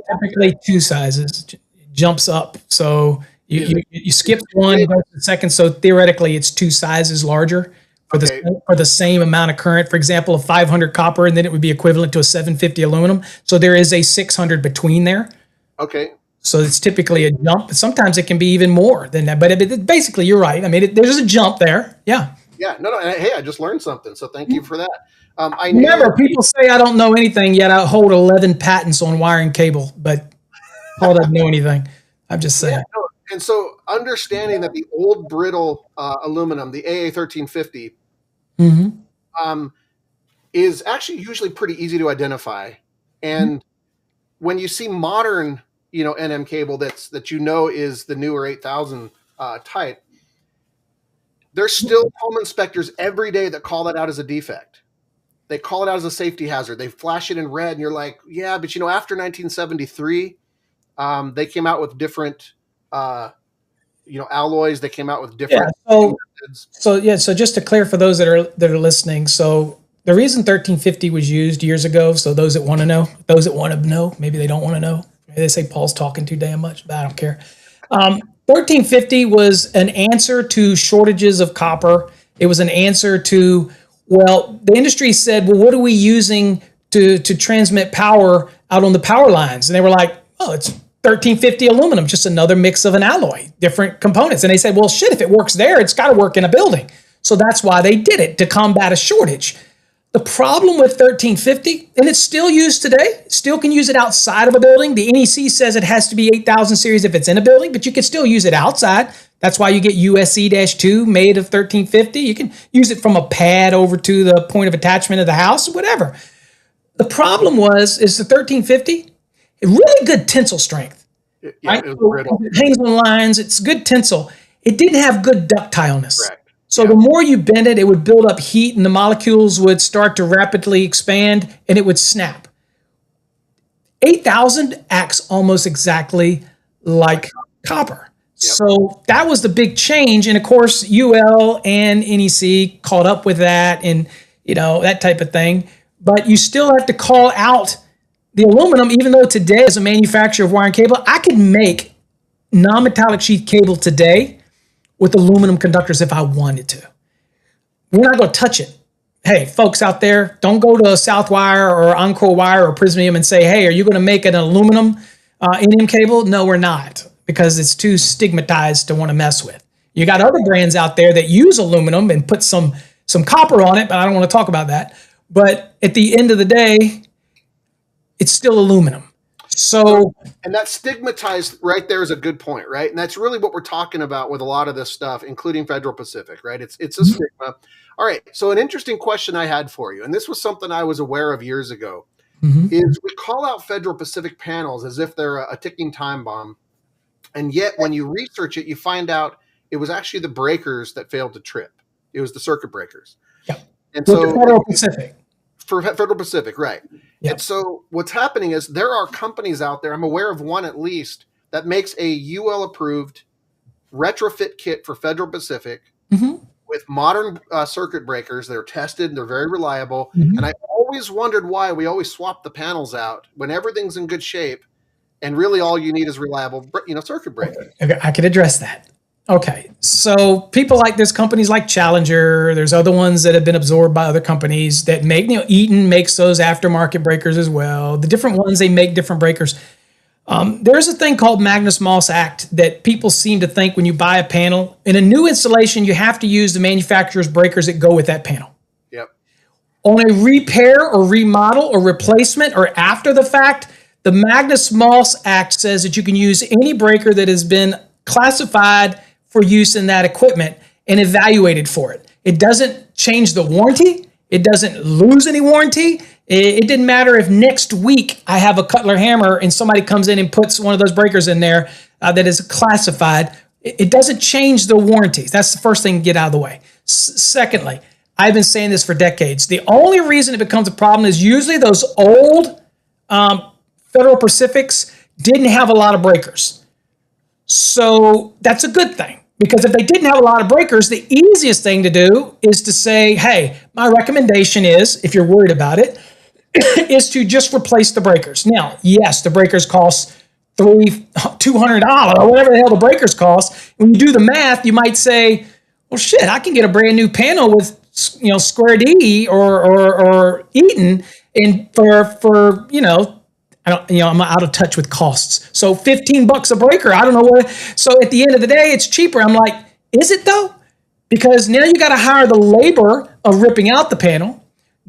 2 sizes jumps up. So you skip one, go to the second. So theoretically, it's 2 sizes larger for the same amount of current. For example, a 500 copper, and then it would be equivalent to a 750 aluminum. So there is a 600 between there. Okay. So it's typically a jump. Sometimes it can be even more than that. But basically, you're right. I mean, there's a jump there. Yeah. Yeah. No. Hey, I just learned something. So thank you for that. Remember, people say I don't know anything, yet I hold 11 patents on wiring cable, but Paul doesn't know anything. I'm just saying. Yeah, no, and so understanding that the old brittle aluminum, the AA1350, is actually usually pretty easy to identify. And when you see modern, NM cable that is the newer 8000 type, there's still home inspectors every day that call that out as a defect. They call it out as a safety hazard. They flash it in red, and you're like, yeah, but after 1973, they came out with different, alloys. They came out with different. Yeah, so just to clear for those that are listening, so the reason 1350 was used years ago, so those that want to know, maybe they don't want to know. Maybe they say Paul's talking too damn much, but I don't care. 1350 was an answer to shortages of copper. It was an answer to, well, the industry said, well, what are we using to transmit power out on the power lines? And they were like, oh, it's 1350 aluminum, just another mix of an alloy, different components. And they said, well, shit, if it works there, it's got to work in a building. So that's why they did it, to combat a shortage. The problem with 1350, and it's still used today, still can use it outside of a building. The NEC says it has to be 8000 series if it's in a building, but you can still use it outside. That's why you get USC-2 made of 1350. You can use it from a pad over to the point of attachment of the house, whatever. The problem is the 1350, really good tensile strength. Yeah, right? it was brittle. It hangs on lines. It's good tensile. It didn't have good ductileness. Correct. So the more you bend it, it would build up heat and the molecules would start to rapidly expand and it would snap. 8000 acts almost exactly like copper. Yep. So that was the big change. And of course, UL and NEC caught up with that and, that type of thing. But you still have to call out the aluminum, even though today, as a manufacturer of wire and cable, I could make non-metallic sheath cable today with aluminum conductors if I wanted to. We're not going to touch it. Hey, folks out there, don't go to Southwire or Encore Wire or Prismium and say, hey, are you going to make an aluminum NM cable? No, we're not, because it's too stigmatized to want to mess with. You got other brands out there that use aluminum and put some copper on it, but I don't want to talk about that. But at the end of the day, it's still aluminum. So, and that stigmatized right there is a good point, right? And that's really what we're talking about with a lot of this stuff, including Federal Pacific, right? It's a stigma. All right. So an interesting question I had for you, and this was something I was aware of years ago, is we call out Federal Pacific panels as if they're a ticking time bomb. And yet when you research it, you find out it was actually the breakers that failed to trip. It was the circuit breakers. Yeah. And so Federal Pacific. For Federal Pacific, right. Yep. And so what's happening is there are companies out there, I'm aware of one at least, that makes a UL-approved retrofit kit for Federal Pacific with modern circuit breakers. They're tested, and they're very reliable. And I always wondered why we always swap the panels out when everything's in good shape, and really all you need is reliable circuit breakers. Okay, I could address that. Okay, so people like this, companies like Challenger, there's other ones that have been absorbed by other companies that make, Eaton makes those aftermarket breakers as well. The different ones, they make different breakers. There's a thing called Magnus-Moss Act that people seem to think when you buy a panel. In a new installation, you have to use the manufacturer's breakers that go with that panel. Yep. On a repair or remodel or replacement or after the fact, the Magnus-Moss Act says that you can use any breaker that has been classified for use in that equipment and evaluated for it. It doesn't change the warranty. It doesn't lose any warranty. It didn't matter if next week I have a Cutler hammer and somebody comes in and puts one of those breakers in there that is classified. It doesn't change the warranties. That's the first thing to get out of the way. Secondly, I've been saying this for decades. The only reason it becomes a problem is usually those old Federal Pacifics didn't have a lot of breakers. So that's a good thing, because if they didn't have a lot of breakers, the easiest thing to do is to say, hey, my recommendation is, if you're worried about it, is to just replace the breakers. Now, yes, the breakers cost $200 or whatever the hell the breakers cost. When you do the math, you might say, well, shit, I can get a brand new panel with, Square D or Eaton, and for I'm out of touch with costs. So $15 a breaker, I don't know what. So at the end of the day, it's cheaper. I'm like, is it though? Because now you got to hire the labor of ripping out the panel,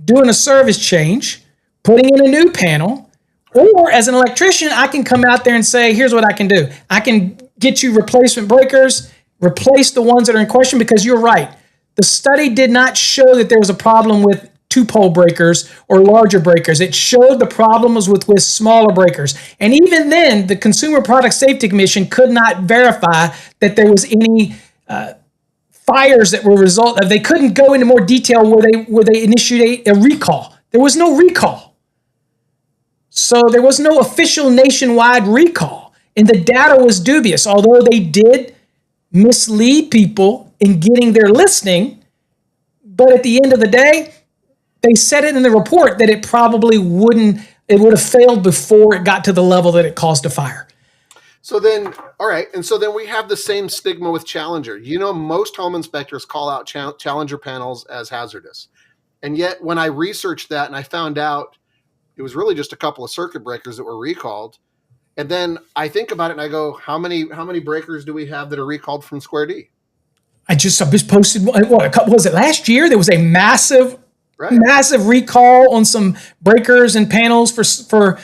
doing a service change, putting in a new panel. Or as an electrician, I can come out there and say, here's what I can do. I can get you replacement breakers, replace the ones that are in question, because you're right. The study did not show that there was a problem with two-pole breakers or larger breakers. It showed the problem was with smaller breakers. And even then, the Consumer Product Safety Commission could not verify that there was any fires that were a result of. They couldn't go into more detail where they initiate a recall. There was no recall. So there was no official nationwide recall. And the data was dubious, although they did mislead people in getting their listing. But at the end of the day, they said it in the report that it would have failed before it got to the level that it caused a fire. So then, all right. And so then we have the same stigma with Challenger. You know, most home inspectors call out Challenger panels as hazardous. And yet when I researched that and I found out it was really just a couple of circuit breakers that were recalled. And then I think about it and I go, how many breakers do we have that are recalled from Square D? I just posted, what was it last year? There was a massive recall on some breakers and panels for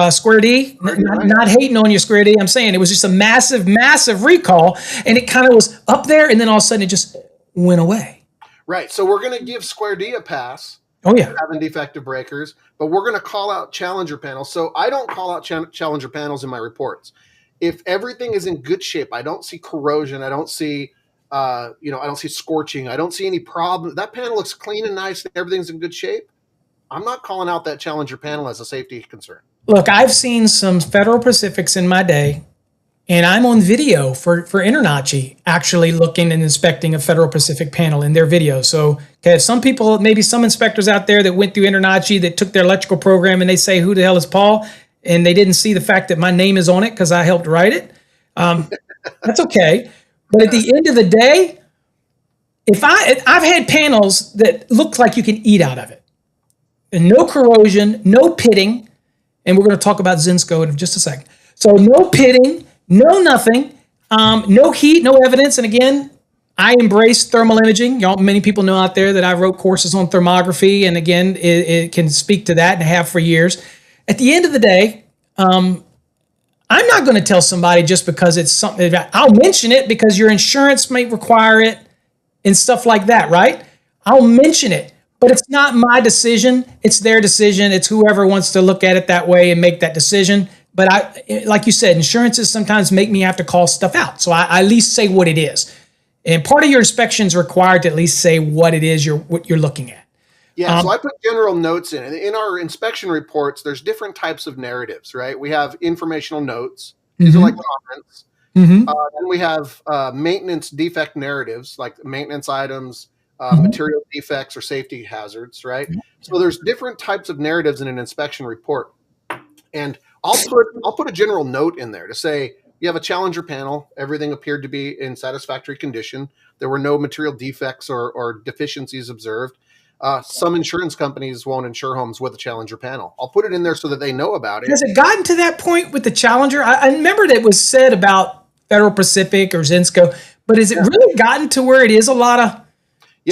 Square D. Not hating on you, Square D. I'm saying it was just a massive recall, and it kind of was up there, and then all of a sudden it just went away. Right. So we're going to give Square D a pass. Oh yeah, having defective breakers, but we're going to call out Challenger panels. So I don't call out Challenger panels in my reports. If everything is in good shape, I don't see corrosion. I don't see, I don't see scorching. I don't see any problem. That panel looks clean and nice. And everything's in good shape. I'm not calling out that Challenger panel as a safety concern. Look, I've seen some Federal Pacifics in my day, and I'm on video for Internachi actually looking and inspecting a Federal Pacific panel in their video. So, okay, some people, maybe some inspectors out there that went through Internachi that took their electrical program and they say, who the hell is Paul? And they didn't see the fact that my name is on it because I helped write it. That's okay. But at the end of the day, I've had panels that look like you can eat out of it. And no corrosion, no pitting. And we're going to talk about Zinsco in just a second. So no pitting, no nothing, no heat, no evidence. And again, I embrace thermal imaging. Many people know out there that I wrote courses on thermography. And again, it can speak to that and have for years. At the end of the day, I'm not going to tell somebody just because it's something. I'll mention it because your insurance may require it and stuff like that, right? I'll mention it, but it's not my decision. It's their decision. It's whoever wants to look at it that way and make that decision. But like you said, insurances sometimes make me have to call stuff out. So I at least say what it is. And part of your inspection is required to at least say what it is what you're looking at. Yeah, so I put general notes in. In our inspection reports, there's different types of narratives, right? We have informational notes. These are like comments. Then we have maintenance defect narratives, like maintenance items, material defects, or safety hazards, right? So there's different types of narratives in an inspection report. And I'll put a general note in there to say, you have a Challenger panel. Everything appeared to be in satisfactory condition. There were no material defects or deficiencies observed. Some insurance companies won't insure homes with a Challenger panel. I'll put it in there so that they know about it. Has it gotten to that point with the Challenger? I remember that it was said about Federal Pacific or Zinsco, but has it really gotten to where it is a lot of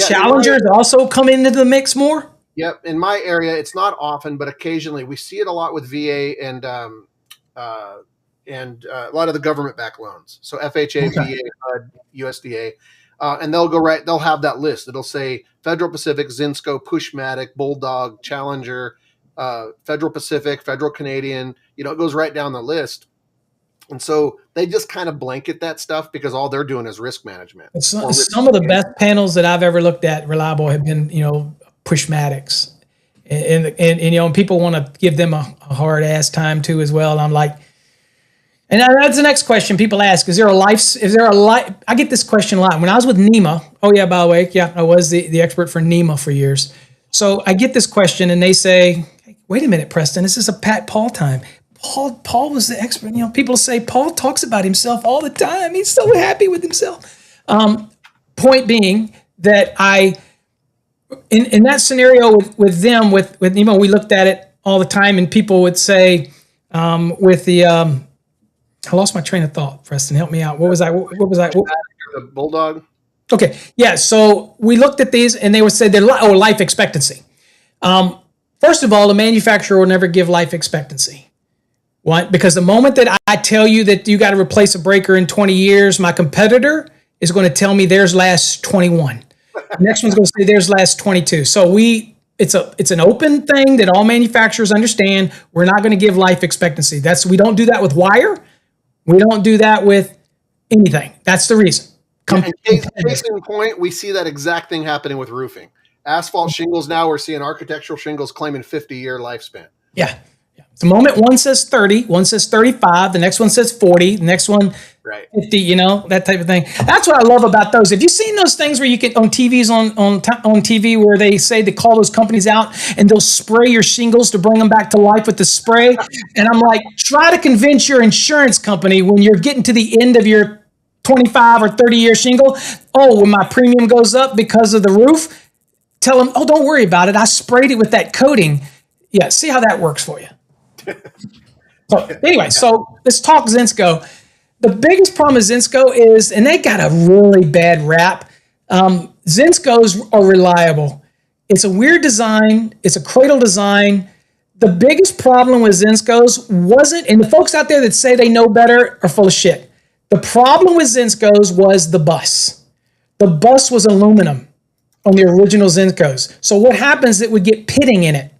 Challengers also come into the mix more? Yep. In my area, it's not often, but occasionally we see it a lot with VA and a lot of the government-backed loans. So FHA, VA, HUD, USDA. And they'll have that list. It'll say Federal Pacific, Zinsco, Pushmatic, Bulldog, Challenger, Federal Pacific, Federal Canadian. It goes right down the list. And so they just kind of blanket that stuff because all they're doing is risk management. Some of the best panels that I've ever looked at reliable have been, Pushmatics. And people want to give them a hard ass time too as well. And I'm like, and that's the next question people ask. Is there a life? I get this question a lot. When I was with NEMA, by the way, I was the expert for NEMA for years. So I get this question and they say, wait a minute, Preston, this is a Pat Paul time. Paul was the expert. People say Paul talks about himself all the time. He's so happy with himself. Point being that in that scenario with them, with NEMA, we looked at it all the time and people would say I lost my train of thought. Preston, help me out. What was I? The Bulldog. Okay, yeah. So we looked at these, and they would say they're life expectancy. First of all, the manufacturer will never give life expectancy. Why? Because the moment that I tell you that you got to replace a breaker in 20 years, my competitor is going to tell me theirs lasts 21. The next one's going to say theirs lasts 22. So it's an open thing that all manufacturers understand. We're not going to give life expectancy. We don't do that with wire. We don't do that with anything. That's the reason. Case in point, we see that exact thing happening with roofing. Asphalt shingles now, we're seeing architectural shingles claiming 50-year lifespan. Yeah. The moment one says 30, one says 35, the next one says 40, the next one Right. 50, that type of thing. That's what I love about those. Have you seen those things where you can on TVs on TV where they say they call those companies out and they'll spray your shingles to bring them back to life with the spray? And I'm like, try to convince your insurance company when you're getting to the end of your 25 or 30-year shingle. Oh, when my premium goes up because of the roof, tell them, oh, don't worry about it. I sprayed it with that coating. Yeah, see how that works for you. So anyway, so let's talk Zinsco. The biggest problem with Zinsco is, and they got a really bad rap, Zinscos are reliable. It's a weird design. It's a cradle design. The biggest problem with Zinscos wasn't, and the folks out there that say they know better are full of shit. The problem with Zinscos was the bus. The bus was aluminum on the original Zinscos. So what happens, it would get pitting in it,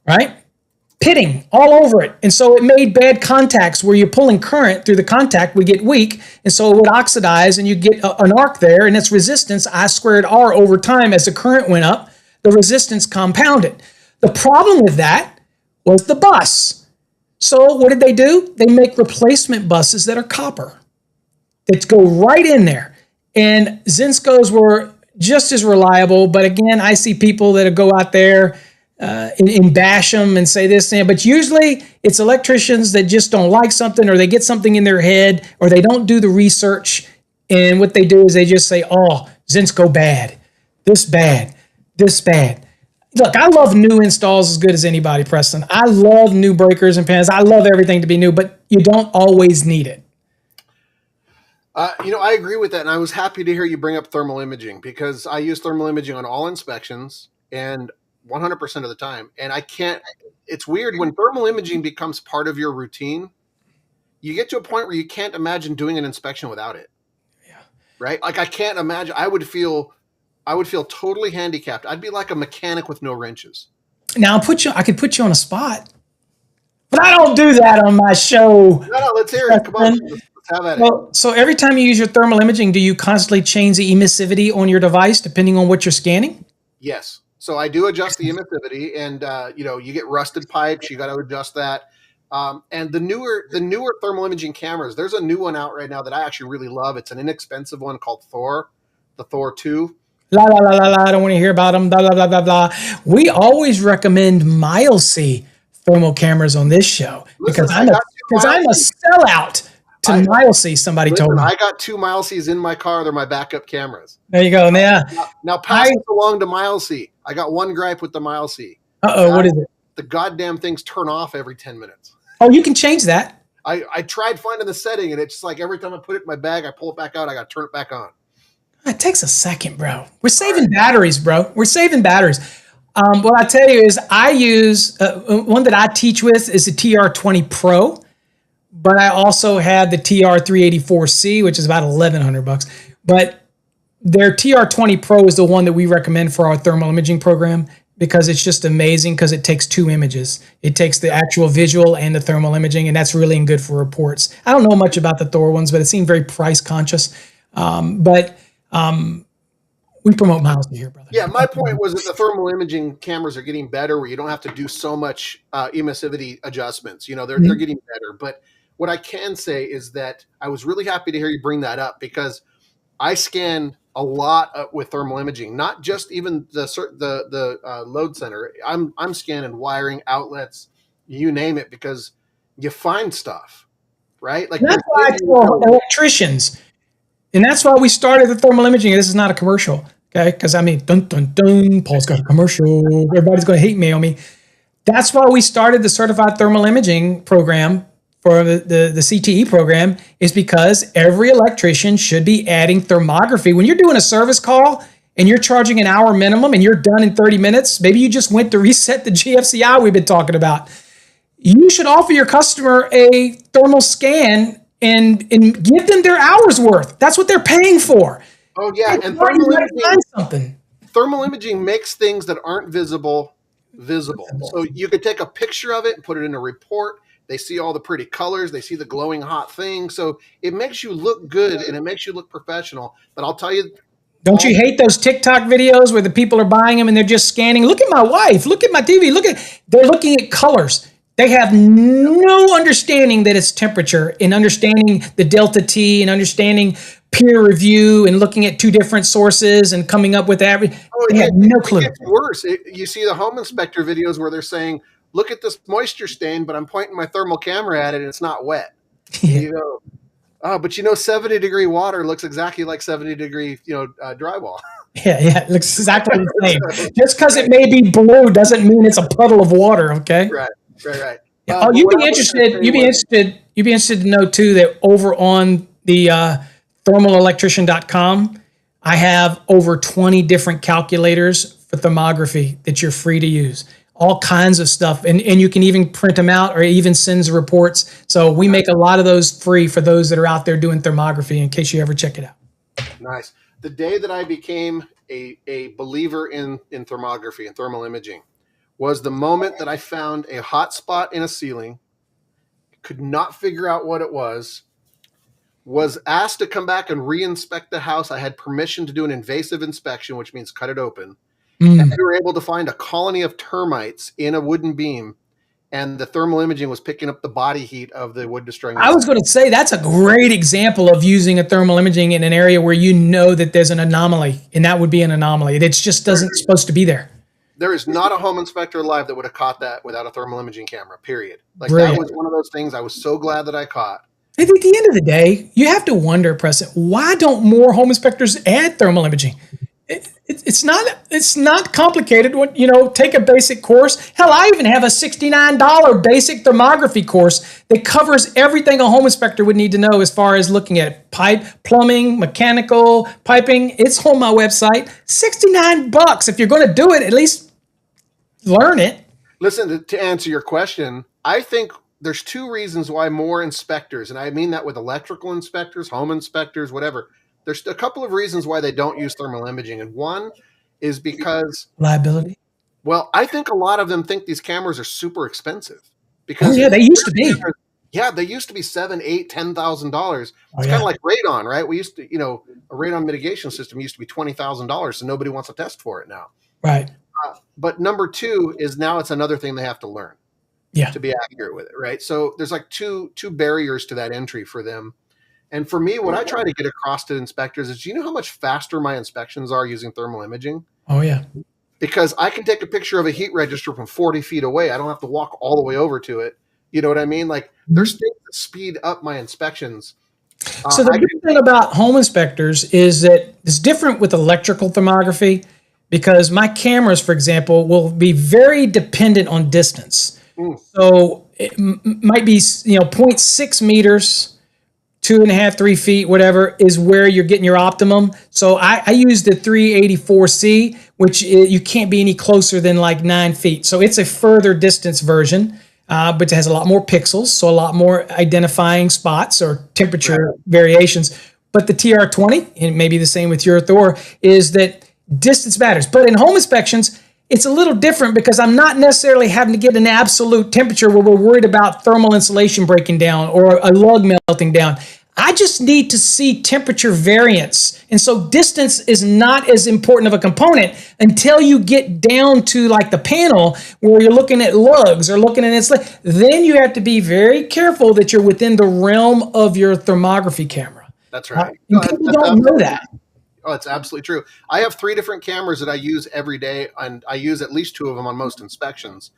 right? Pitting all over it. And so it made bad contacts where you're pulling current through the contact would get weak. And so it would oxidize and you get an arc there, and its resistance, I squared R over time as the current went up, the resistance compounded. The problem with that was the bus. So what did they do? They make replacement buses that are copper that go right in there. And Zinscos were just as reliable. But again, I see people that go out there and bash them and say this and that. But usually it's electricians that just don't like something, or they get something in their head, or they don't do the research. And what they do is they just say, oh, Zinsco bad, this bad, this bad. Look, I love new installs as good as anybody, Preston. I love new breakers and pans. I love everything to be new, but you don't always need it. I agree with that. And I was happy to hear you bring up thermal imaging, because I use thermal imaging on all inspections and 100% of the time. And it's weird when thermal imaging becomes part of your routine, you get to a point where you can't imagine doing an inspection without it. Yeah. Right. Like I can't imagine, I would feel totally handicapped. I'd be like a mechanic with no wrenches. Now I could put you on a spot, but I don't do that on my show. No, let's hear it. Come on. Let's have at it. So every time you use your thermal imaging, do you constantly change the emissivity on your device depending on what you're scanning? Yes. So I do adjust the emissivity, and you get rusted pipes. You got to adjust that. And the newer thermal imaging cameras, there's a new one out right now that I actually really love. It's an inexpensive one called Thor, the Thor 2. La la la la la. I don't want to hear about them. Blah blah blah blah blah. We always recommend Milesy thermal cameras on this show because I'm a sellout to Milesy. Somebody told me. I got 2 Milesys in my car. They're my backup cameras. There you go. Now pass it along to Milesy. I got one gripe with the Milesy. What is it? The goddamn things turn off every 10 minutes. Oh, you can change that. I tried finding the setting, and it's just like every time I put it in my bag, I pull it back out, I got to turn it back on. It takes a second, bro. We're saving batteries, bro. We're saving batteries. What I tell you is I use one that I teach with is the TR20 Pro, but I also have the TR384C, which is about $1,100. But their TR20 Pro is the one that we recommend for our thermal imaging program because it's just amazing because it takes 2 images. It takes the actual visual and the thermal imaging, and that's really good for reports. I don't know much about the Thor ones, but it seemed very price conscious. We promote Milesy here, brother. Yeah, my point was that the thermal imaging cameras are getting better where you don't have to do so much emissivity adjustments. They're getting better. But what I can say is that I was really happy to hear you bring that up because I scan a lot with thermal imaging, not just even the load center. I'm scanning wiring, outlets, you name it, because you find stuff, right? Like that's why I tell electricians. And that's why we started the thermal imaging. This is not a commercial, okay? Because dun, dun, dun, Paul's got a commercial. Everybody's going to hate me on me. That's why we started the Certified Thermal Imaging program for the CTE program, is because every electrician should be adding thermography. When you're doing a service call and you're charging an hour minimum and you're done in 30 minutes, maybe you just went to reset the GFCI we've been talking about. You should offer your customer a thermal scan and give them their hours worth. That's what they're paying for. Oh yeah, and thermal imaging makes things that aren't visible. So you could take a picture of it and put it in a report. They see all the pretty colors. They see the glowing hot thing. So it makes you look good and it makes you look professional. But I'll tell you, don't you hate those TikTok videos where the people are buying them and they're just scanning? Look at my wife. Look at my TV. They're looking at colors. They have no understanding that it's temperature, and understanding the delta T, and understanding peer review, and looking at two different sources and coming up with average. Oh, They have no it clue. gets worse. You see the home inspector videos where they're saying, "Look at this moisture stain," but I'm pointing my thermal camera at it, and it's not wet. And Yeah, you go, "Oh, but 70-degree water looks exactly like 70-degree, drywall." yeah, it looks exactly the same. So, Just because it right, may be blue doesn't mean it's a puddle of water. Okay. right, right. Yeah. Oh, But what I was going to say was, you'd be interested to know too that over on the thermalelectrician.com, I have over 20 different calculators for thermography that you're free to use. All kinds of stuff. And you can even print them out or even sends reports. So we make a lot of those free for those that are out there doing thermography in case you ever check it out. nice. The day that I became a believer in thermography and thermal imaging was the moment that I found a hot spot in a ceiling, could not figure out what it was asked to come back and re-inspect the house. I had permission to do an invasive inspection, which means cut it open. And Mm. we were able to find a colony of termites in a wooden beam, and the thermal imaging was picking up the body heat of the wood destroying I was insect. going to say that's a great example of using a thermal imaging in an area where you know that there's an anomaly, and that would be an anomaly. It just doesn't supposed to be there. There is not a home inspector alive that would have caught that without a thermal imaging camera, period. Like, that Brilliant. was one of those things I was so glad that I caught. And at the end of the day, you have to wonder, Preston, why don't more home inspectors add thermal imaging? It's not complicated. Take a basic course. Hell, I even have a $69 basic thermography course that covers everything a home inspector would need to know as far as looking at pipe, plumbing, mechanical, piping. It's on my website. $69. If you're going to do it, at least learn it. Listen, to answer your question, I think there's two reasons why more inspectors, and I mean that with electrical inspectors, home inspectors, whatever. There's a couple of reasons why they don't use thermal imaging. And one is because, Liability. well, I think a lot of them think these cameras are super expensive Oh because yeah, they used to be. yeah, they used to be $7, $8, $10,000. Oh It's kind yeah. of like radon, right? We used to, a radon mitigation system used to be $20,000, so nobody wants to test for it now. Right. But number two is now it's another thing they have to learn Yeah. to be accurate with it, right? So there's like two barriers to that entry for them. And for me, what I try to get across to inspectors is, do you know how much faster my inspections are using thermal imaging? Oh yeah. Because I can take a picture of a heat register from 40 feet away. I don't have to walk all the way over to it. You know what I mean? Like, there's things that speed up my inspections. So the good thing about home inspectors is that it's different with electrical thermography because my cameras, for example, will be very dependent on distance. So it might be, zero point 0.6 meters, 2.5, 3 feet, whatever, is where you're getting your optimum. So I use the 384C, which you can't be any closer than like 9 feet. So it's a further distance version, but it has a lot more pixels, so a lot more identifying spots or temperature variations. But the TR20, and maybe the same with your Thor, is that distance matters. But in home inspections, it's a little different because I'm not necessarily having to get an absolute temperature where we're worried about thermal insulation breaking down or a lug melting down. I just need to see temperature variance. And so distance is not as important of a component until you get down to like the panel where you're looking at lugs or looking at insulation. Then you have to be very careful that you're within the realm of your thermography camera. That's right. And people don't know that. Oh, it's absolutely true. I have 3 different cameras that I use every day, and I use at least 2 of them on most inspections.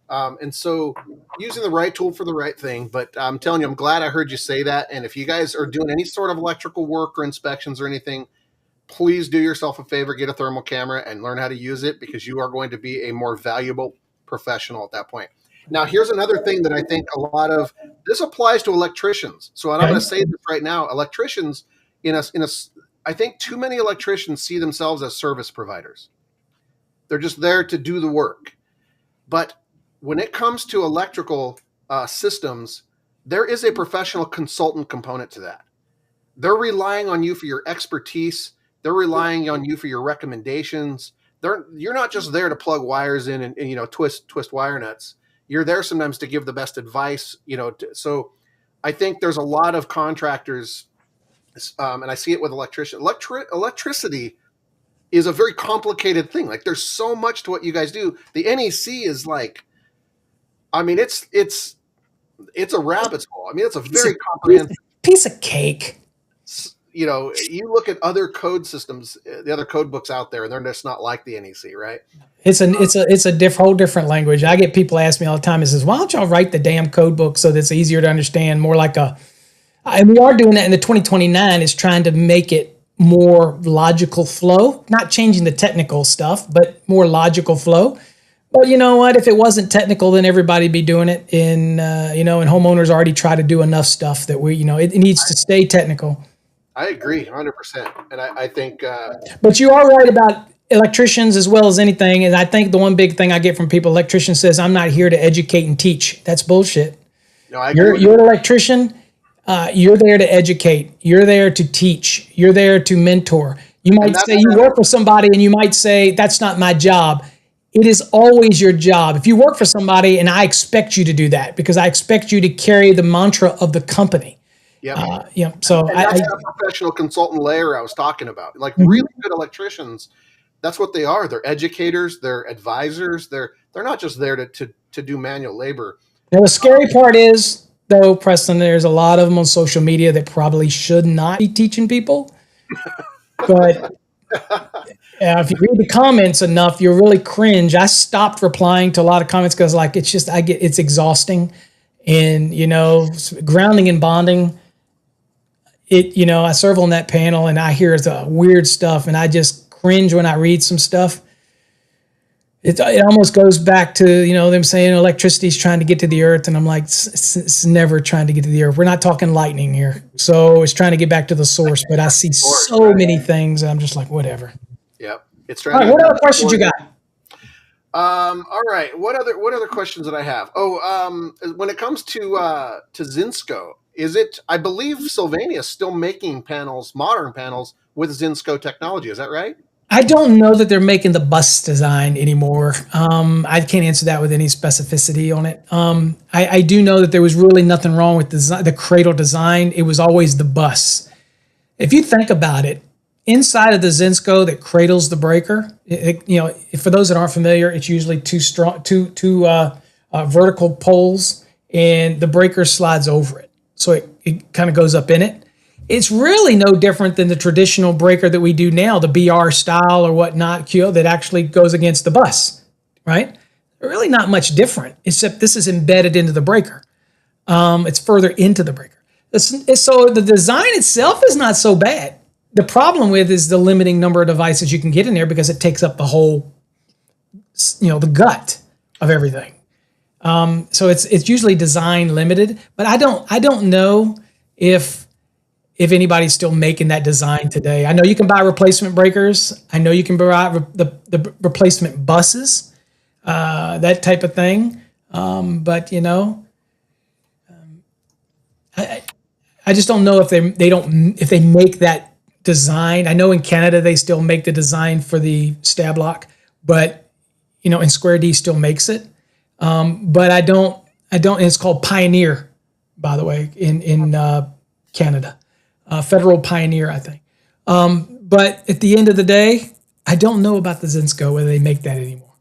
And so using the right tool for the right thing. But I'm telling you, I'm glad I heard you say that. And if you guys are doing any sort of electrical work or inspections or anything, please do yourself a favor, get a thermal camera and learn how to use it, because you are going to be a more valuable professional at that point. Now, here's another thing that I think a lot of this applies to electricians. So, and I'm going to say this right now, electricians I think too many electricians see themselves as service providers. They're just there to do the work. But when it comes to electrical systems, there is a professional consultant component to that. They're relying on you for your expertise. They're relying on you for your recommendations. You're not just there to plug wires in and twist wire nuts. You're there sometimes to give the best advice. So I think there's a lot of contractors, and I see it with electricians. Electricity is a very complicated thing. Like, there's so much to what you guys do. The NEC is like, I mean, it's a rabbit's hole. I mean, it's a Piece of, very comprehensive. piece of cake. You know, you look at other code systems, the other code books out there, and they're just not like the NEC, right? It's a whole different language. I get people ask me all the time. It says, "Why don't y'all write the damn code book so that's easier to understand, more like a?" And we are doing that in the 2029 is trying to make it more logical flow, not changing the technical stuff, but more logical flow. But you know what? If it wasn't technical, then everybody'd be doing it. And homeowners already try to do enough stuff that it needs to stay technical. I agree 100%. And I think. But you are right about electricians as well as anything. And I think the one big thing I get from people, electrician says, "I'm not here to educate and teach." That's bullshit. No, I agree. You're an electrician. You're there to educate. You're there to teach. You're there to mentor. You might say you work for somebody and you might say, "That's not my job." It is always your job. If you work for somebody, and I expect you to do that because I expect you to carry the mantra of the company. Yeah. So that's that professional consultant layer I was talking about. Like really good electricians, that's what they are. They're educators. They're advisors. They're not just there to do manual labor. Now the scary part is, though, Preston, there's a lot of them on social media that probably should not be teaching people. But if you read the comments enough, you'll really cringe. I stopped replying to a lot of comments because, like, it's exhausting, and grounding and bonding. I serve on that panel, and I hear the weird stuff, and I just cringe when I read some stuff. It almost goes back to them saying electricity is trying to get to the earth, and I'm like, it's never trying to get to the earth. We're not talking lightning here, so it's trying to get back to the source. But I see so many things, and I'm just like, whatever. Yep, it's trying. All right, what other questions you got? All right, what other questions did I have? When it comes to Zinsco, is it? I believe Sylvania is still making modern panels with Zinsco technology. Is that right? I don't know that they're making the bus design anymore. I can't answer that with any specificity on it. I do know that there was really nothing wrong with the cradle design. It was always the bus. If you think about it, inside of the Zinsco that cradles the breaker, for those that aren't familiar, it's usually two vertical poles, and the breaker slides over it. So it kind of goes up in it. It's really no different than the traditional breaker that we do now, the BR style or whatnot, that actually goes against the bus, right? Really not much different, except this is embedded into the breaker. It's further into the breaker. So the design itself is not so bad. The problem with is the limiting number of devices you can get in there because it takes up the whole, the gut of everything. So it's usually design limited, but I don't know if anybody's still making that design today. I know you can buy replacement breakers. I know you can buy the replacement buses, that type of thing. But I just don't know if they make that design. I know in Canada they still make the design for the stab lock, but and Square D still makes it. But I don't. It's called Pioneer, by the way, in Canada. Federal Pioneer, I think. But at the end of the day, I don't know about the Zinsco, whether they make that anymore.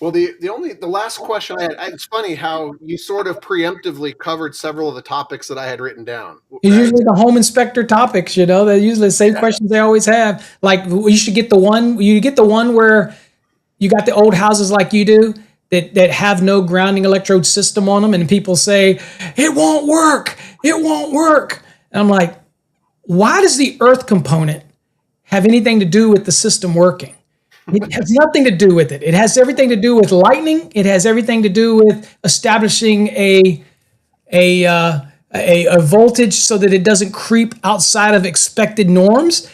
Well, the last question I had, it's funny how you sort of preemptively covered several of the topics that I had written down. It's usually the home inspector topics, they're usually the same questions they always have. Like you get the one where you got the old houses like you do that have no grounding electrode system on them, and people say, it won't work. And I'm like, why does the earth component have anything to do with the system working? It has nothing to do with it. It has everything to do with lightning. It has everything to do with establishing a voltage so that it doesn't creep outside of expected norms,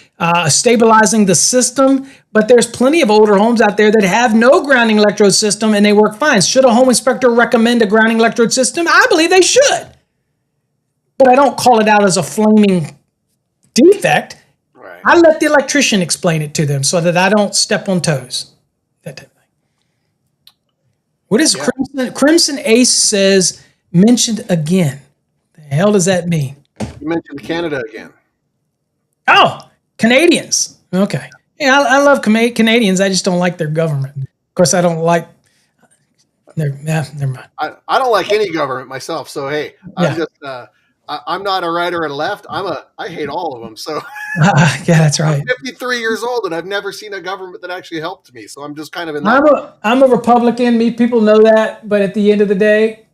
stabilizing the system. But there's plenty of older homes out there that have no grounding electrode system and they work fine. Should a home inspector recommend a grounding electrode system? I believe they should. But I don't call it out as a flaming defect. Right. I let the electrician explain it to them so that I don't step on toes. That type of thing. What is Crimson Ace says, mentioned again? The hell does that mean? You mentioned Canada again. Oh, Canadians. Okay. Yeah, I love Canadians. I just don't like their government. Of course, I don't like Never mind. I don't like any government myself. So hey, I'm Yeah, just I'm not a right or a left. I hate all of them. So yeah, that's I'm right. 53 years old and I've never seen a government that actually helped me. So I'm just kind of in that. I'm a Republican. Me people know that, but at the end of the day,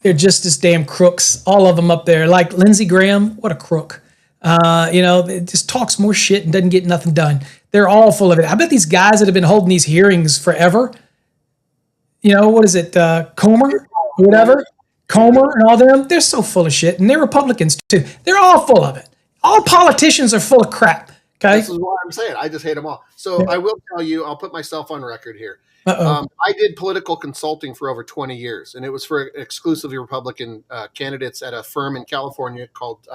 they're just as damn crooks. All of them up there, like Lindsey Graham. What a crook! It just talks more shit and doesn't get nothing done. They're all full of it. I bet these guys that have been holding these hearings forever. What is it, Comer, whatever, Comer, and all them? They're so full of shit, and they're Republicans too. They're all full of it. All politicians are full of crap. Okay. This is what I'm saying. I just hate them all. So I will tell you, I'll put myself on record here. Uh-oh. I did political consulting for over 20 years, and it was for exclusively Republican candidates at a firm in California called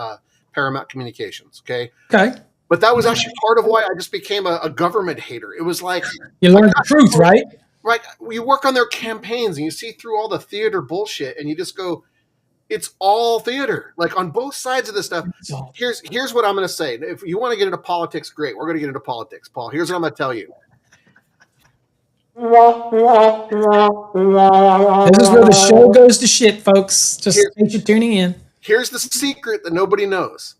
Paramount Communications. Okay. Okay. But that was actually part of why I just became a government hater. It was like you learned the truth, right? Right. You work on their campaigns and you see through all the theater bullshit, and you just go, it's all theater. Like on both sides of this stuff. Here's what I'm going to say. If you want to get into politics, great. We're going to get into politics, Paul. Here's what I'm going to tell you. This is where the show goes to shit, folks. Just in case you're tuning in. Here's the secret that nobody knows.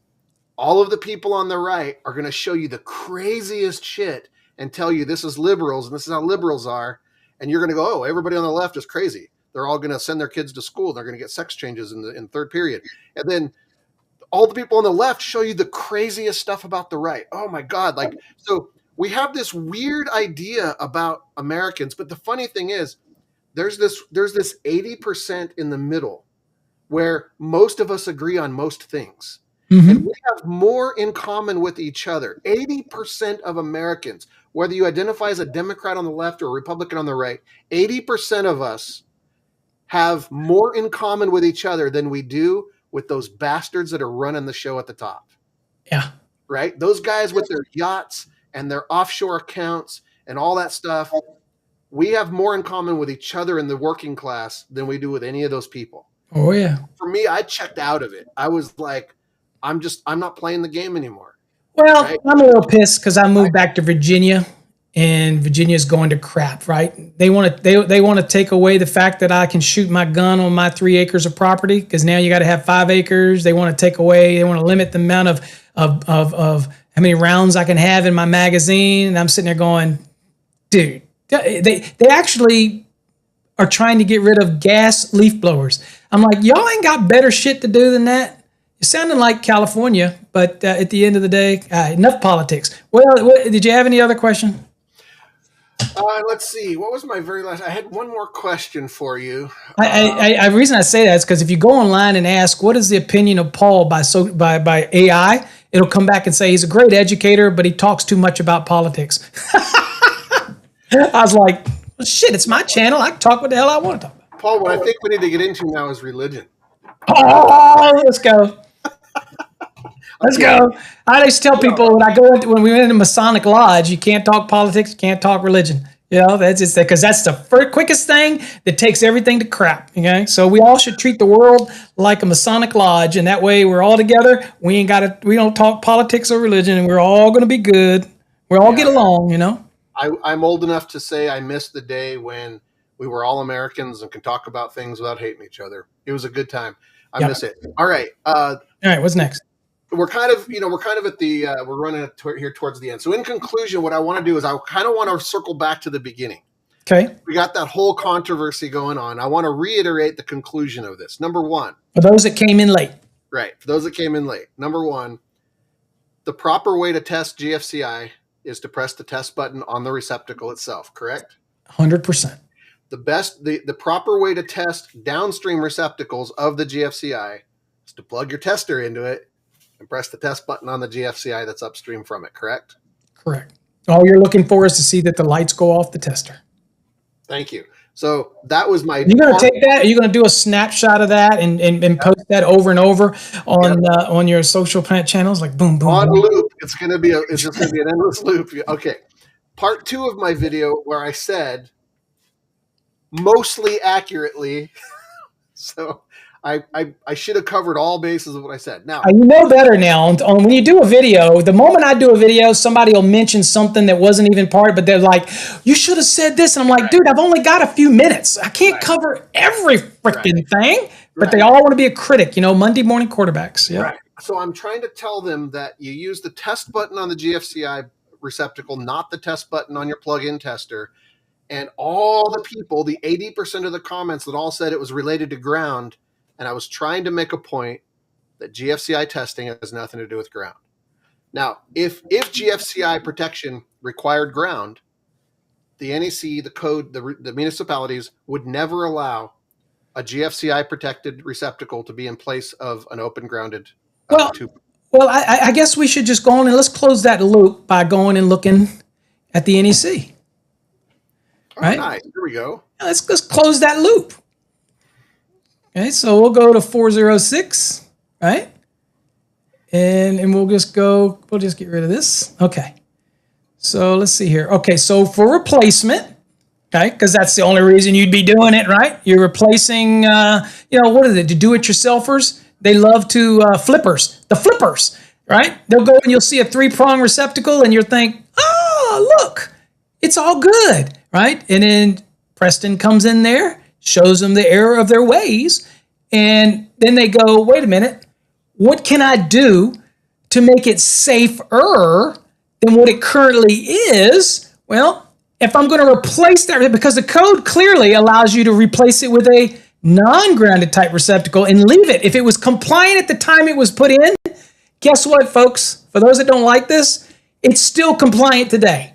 All of the people on the right are going to show you the craziest shit and tell you this is liberals and this is how liberals are. And you're going to go, oh, everybody on the left is crazy. They're all going to send their kids to school. They're going to get sex changes in third period. And then all the people on the left show you the craziest stuff about the right. Oh my God. So we have this weird idea about Americans, but the funny thing is there's this 80% in the middle where most of us agree on most things. Mm-hmm. And we have more in common with each other. 80% of Americans, whether you identify as a Democrat on the left or a Republican on the right, 80% of us have more in common with each other than we do with those bastards that are running the show at the top. Yeah. Right? Those guys with their yachts and their offshore accounts and all that stuff, we have more in common with each other in the working class than we do with any of those people. Oh, yeah. For me, I checked out of it. I was like, I'm not playing the game anymore. Well, right? I'm a little pissed because I moved back to Virginia, and Virginia's going to crap, right? They want to take away the fact that I can shoot my gun on my 3 acres of property because now you got to have 5 acres. They want to limit the amount of how many rounds I can have in my magazine. And I'm sitting there going, dude, they actually are trying to get rid of gas leaf blowers. I'm like, y'all ain't got better shit to do than that. It sounded like California, but at the end of the day, enough politics. Well, did you have any other question? Let's see. What was my very last? I had one more question for you. The reason I say that is because if you go online and ask, what is the opinion of Paul by AI, it'll come back and say he's a great educator, but he talks too much about politics. I was like, well, shit, it's my channel. I can talk what the hell I want to talk about. Paul, what I think we need to get into now is religion. Oh, let's go. Let's go. I just tell people when we went into Masonic Lodge, you can't talk politics, you can't talk religion. That's just because that's the quickest thing that takes everything to crap. Okay, so we all should treat the world like a Masonic Lodge, and that way we're all together. We don't talk politics or religion, and we're all going to be good. We all get along. I'm old enough to say I miss the day when we were all Americans and could talk about things without hating each other. It was a good time. I miss it. All right. All right. What's next? We're kind of at the, we're running here towards the end. So in conclusion, what I want to do is I kind of want to circle back to the beginning. Okay. We got that whole controversy going on. I want to reiterate the conclusion of this. Number one. For those that came in late. Right. For those that came in late. Number one, the proper way to test GFCI is to press the test button on the receptacle itself, correct? 100%. The proper way to test downstream receptacles of the GFCI is to plug your tester into it and press the test button on the GFCI that's upstream from it, correct? Correct. All you're looking for is to see that the lights go off the tester. Thank you. So that was my... You're going to take that? Are you going to do a snapshot of that and post that over and over on your social channels? Like boom, boom, on boom. loop. It's just going to be an endless loop. Okay. Part 2 of my video where I said... mostly accurately. So I should have covered all bases of what I said. Now, you know better now. When you do a video, the moment I do a video, somebody will mention something that wasn't even part, but they're like, you should have said this. And I'm like, dude, I've only got a few minutes. I can't cover every freaking thing. But they all want to be a critic, Monday morning quarterbacks. Yeah. Right. So I'm trying to tell them that you use the test button on the GFCI receptacle, not the test button on your plug-in tester. And all the people, the 80% of the comments that all said it was related to ground. And I was trying to make a point that GFCI testing has nothing to do with ground. Now, if GFCI protection required ground, the NEC, the code, the municipalities would never allow a GFCI protected receptacle to be in place of an open grounded tube. Well, I guess we should just go on and let's close that loop by going and looking at the NEC. Right? Nice. Here we go. Let's close that loop. Okay, so we'll go to 406, right? And we'll just get rid of this. Okay. So let's see here. Okay, so for replacement, okay, because that's the only reason you'd be doing it, right? You're replacing, what are they? The do-it-yourselfers? They love to the flippers, right? They'll go and you'll see a 3-prong receptacle and you'll think, oh, look, it's all good, right? And then Preston comes in there, shows them the error of their ways, and then they go, wait a minute, what can I do to make it safer than what it currently is? Well, if I'm going to replace that, because the code clearly allows you to replace it with a non-grounded type receptacle and leave it. If it was compliant at the time it was put in, guess what, folks? For those that don't like this, it's still compliant today,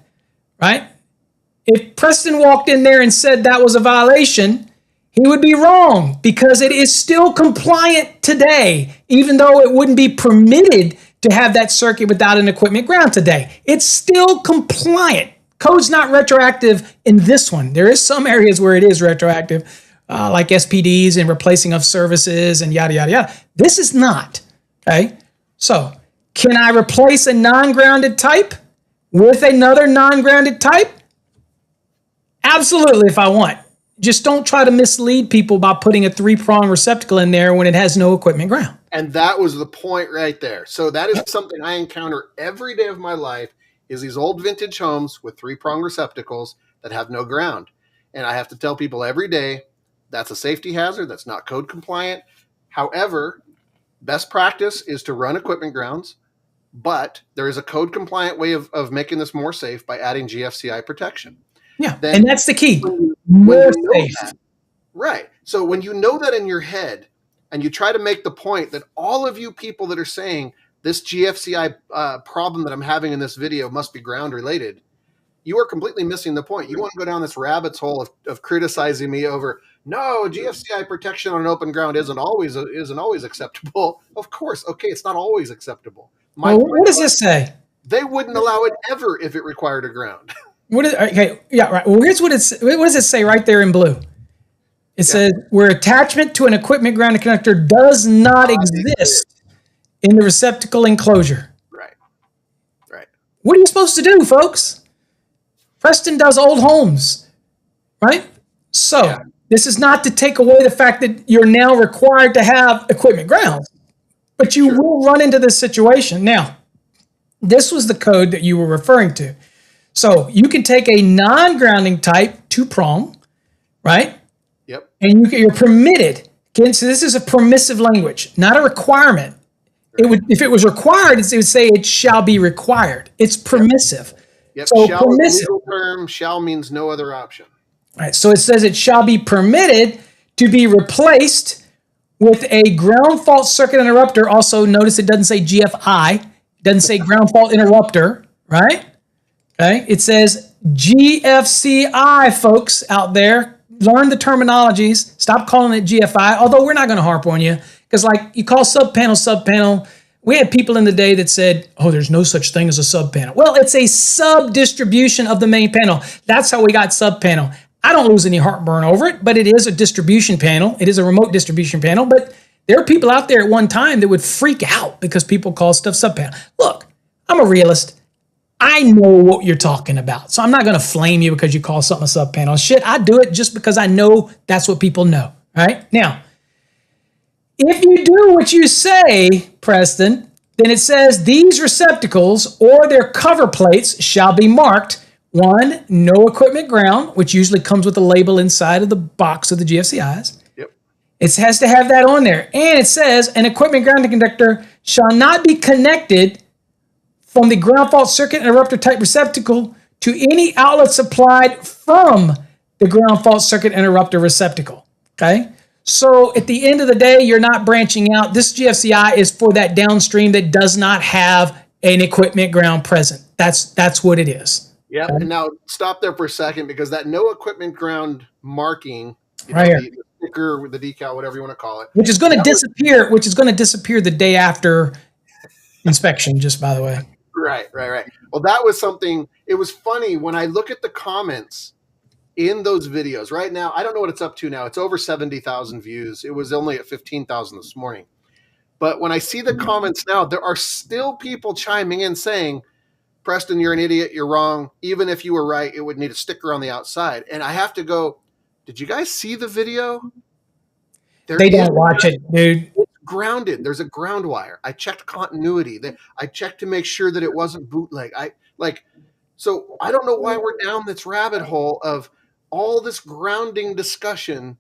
right? If Preston walked in there and said that was a violation, he would be wrong because it is still compliant today, even though it wouldn't be permitted to have that circuit without an equipment ground today. It's still compliant. Code's not retroactive in this one. There is some areas where it is retroactive, like SPDs and replacing of services and yada, yada, yada. This is not, okay? So can I replace a non-grounded type with another non-grounded type? Absolutely, if I want. Just don't try to mislead people by putting a 3-prong receptacle in there when it has no equipment ground. And that was the point right there. So that is something I encounter every day of my life is these old vintage homes with 3-prong receptacles that have no ground. And I have to tell people every day, that's a safety hazard. That's not code compliant. However, best practice is to run equipment grounds, but there is a code compliant way of making this more safe by adding GFCI protection. Yeah, and that's the key. More safe. Right. So when you know that in your head and you try to make the point that all of you people that are saying this GFCI problem that I'm having in this video must be ground related, you are completely missing the point. You want to go down this rabbit's hole of criticizing me over, no, GFCI protection on an open ground isn't always acceptable. Of course. Okay, it's not always acceptable. What does this say? They wouldn't allow it ever if it required a ground. Okay, yeah, right. Well, here's what does it say right there in blue? It says where attachment to an equipment grounded connector does not exist in the receptacle enclosure. Right. What are you supposed to do, folks? Preston does old homes, right? So this is not to take away the fact that you're now required to have equipment grounds, but you will run into this situation. Now, this was the code that you were referring to. So you can take a non-grounding type 2-prong, right? Yep. And you're permitted. Again, so this is a permissive language, not a requirement. Right. It would, if it was required, it would say it shall be required. It's permissive. Yep. So shall permissive. Legal term, shall means no other option. All right. So it says it shall be permitted to be replaced with a ground fault circuit interrupter. Also, notice it doesn't say GFI. It doesn't say ground fault interrupter, right? Okay, it says GFCI, folks out there. Learn the terminologies. Stop calling it GFI, although we're not going to harp on you. Because like you call subpanel. We had people in the day that said, oh, there's no such thing as a subpanel. Well, it's a sub-distribution of the main panel. That's how we got subpanel. I don't lose any heartburn over it, but it is a distribution panel. It is a remote distribution panel. But there are people out there at one time that would freak out because people call stuff subpanel. Look, I'm a realist. I know what you're talking about. So I'm not going to flame you because you call something a subpanel. Shit, I do it just because I know that's what people know. Right? Now, If you do what you say, Preston, then it says these receptacles or their cover plates shall be marked. One, no equipment ground, which usually comes with a label inside of the box of the GFCIs. Yep. It has to have that on there. And it says an equipment grounding conductor shall not be connected from the ground fault circuit interrupter type receptacle to any outlet supplied from the ground fault circuit interrupter receptacle. Okay? So at the end of the day, you're not branching out. This GFCI is for that downstream that does not have an equipment ground present. That's what it is. Yeah. Okay? And now stop there for a second, because that no equipment ground marking, right here, the sticker, the decal, whatever you want to call it, which is going to disappear. Which is going to disappear the day after inspection. Just by the way. Right. Well, that was something. It was funny when I look at the comments in those videos right now. I don't know what it's up to now. It's over 70,000 views. It was only at 15,000 this morning. But when I see the comments now, there are still people chiming in saying, Preston, you're an idiot. You're wrong. Even if you were right, it would need a sticker on the outside. And I have to go, did you guys see the video? They don't watch it, dude. It's grounded. There's a ground wire. I checked continuity. I checked to make sure that it wasn't bootleg. So I don't know why we're down this rabbit hole of all this grounding discussion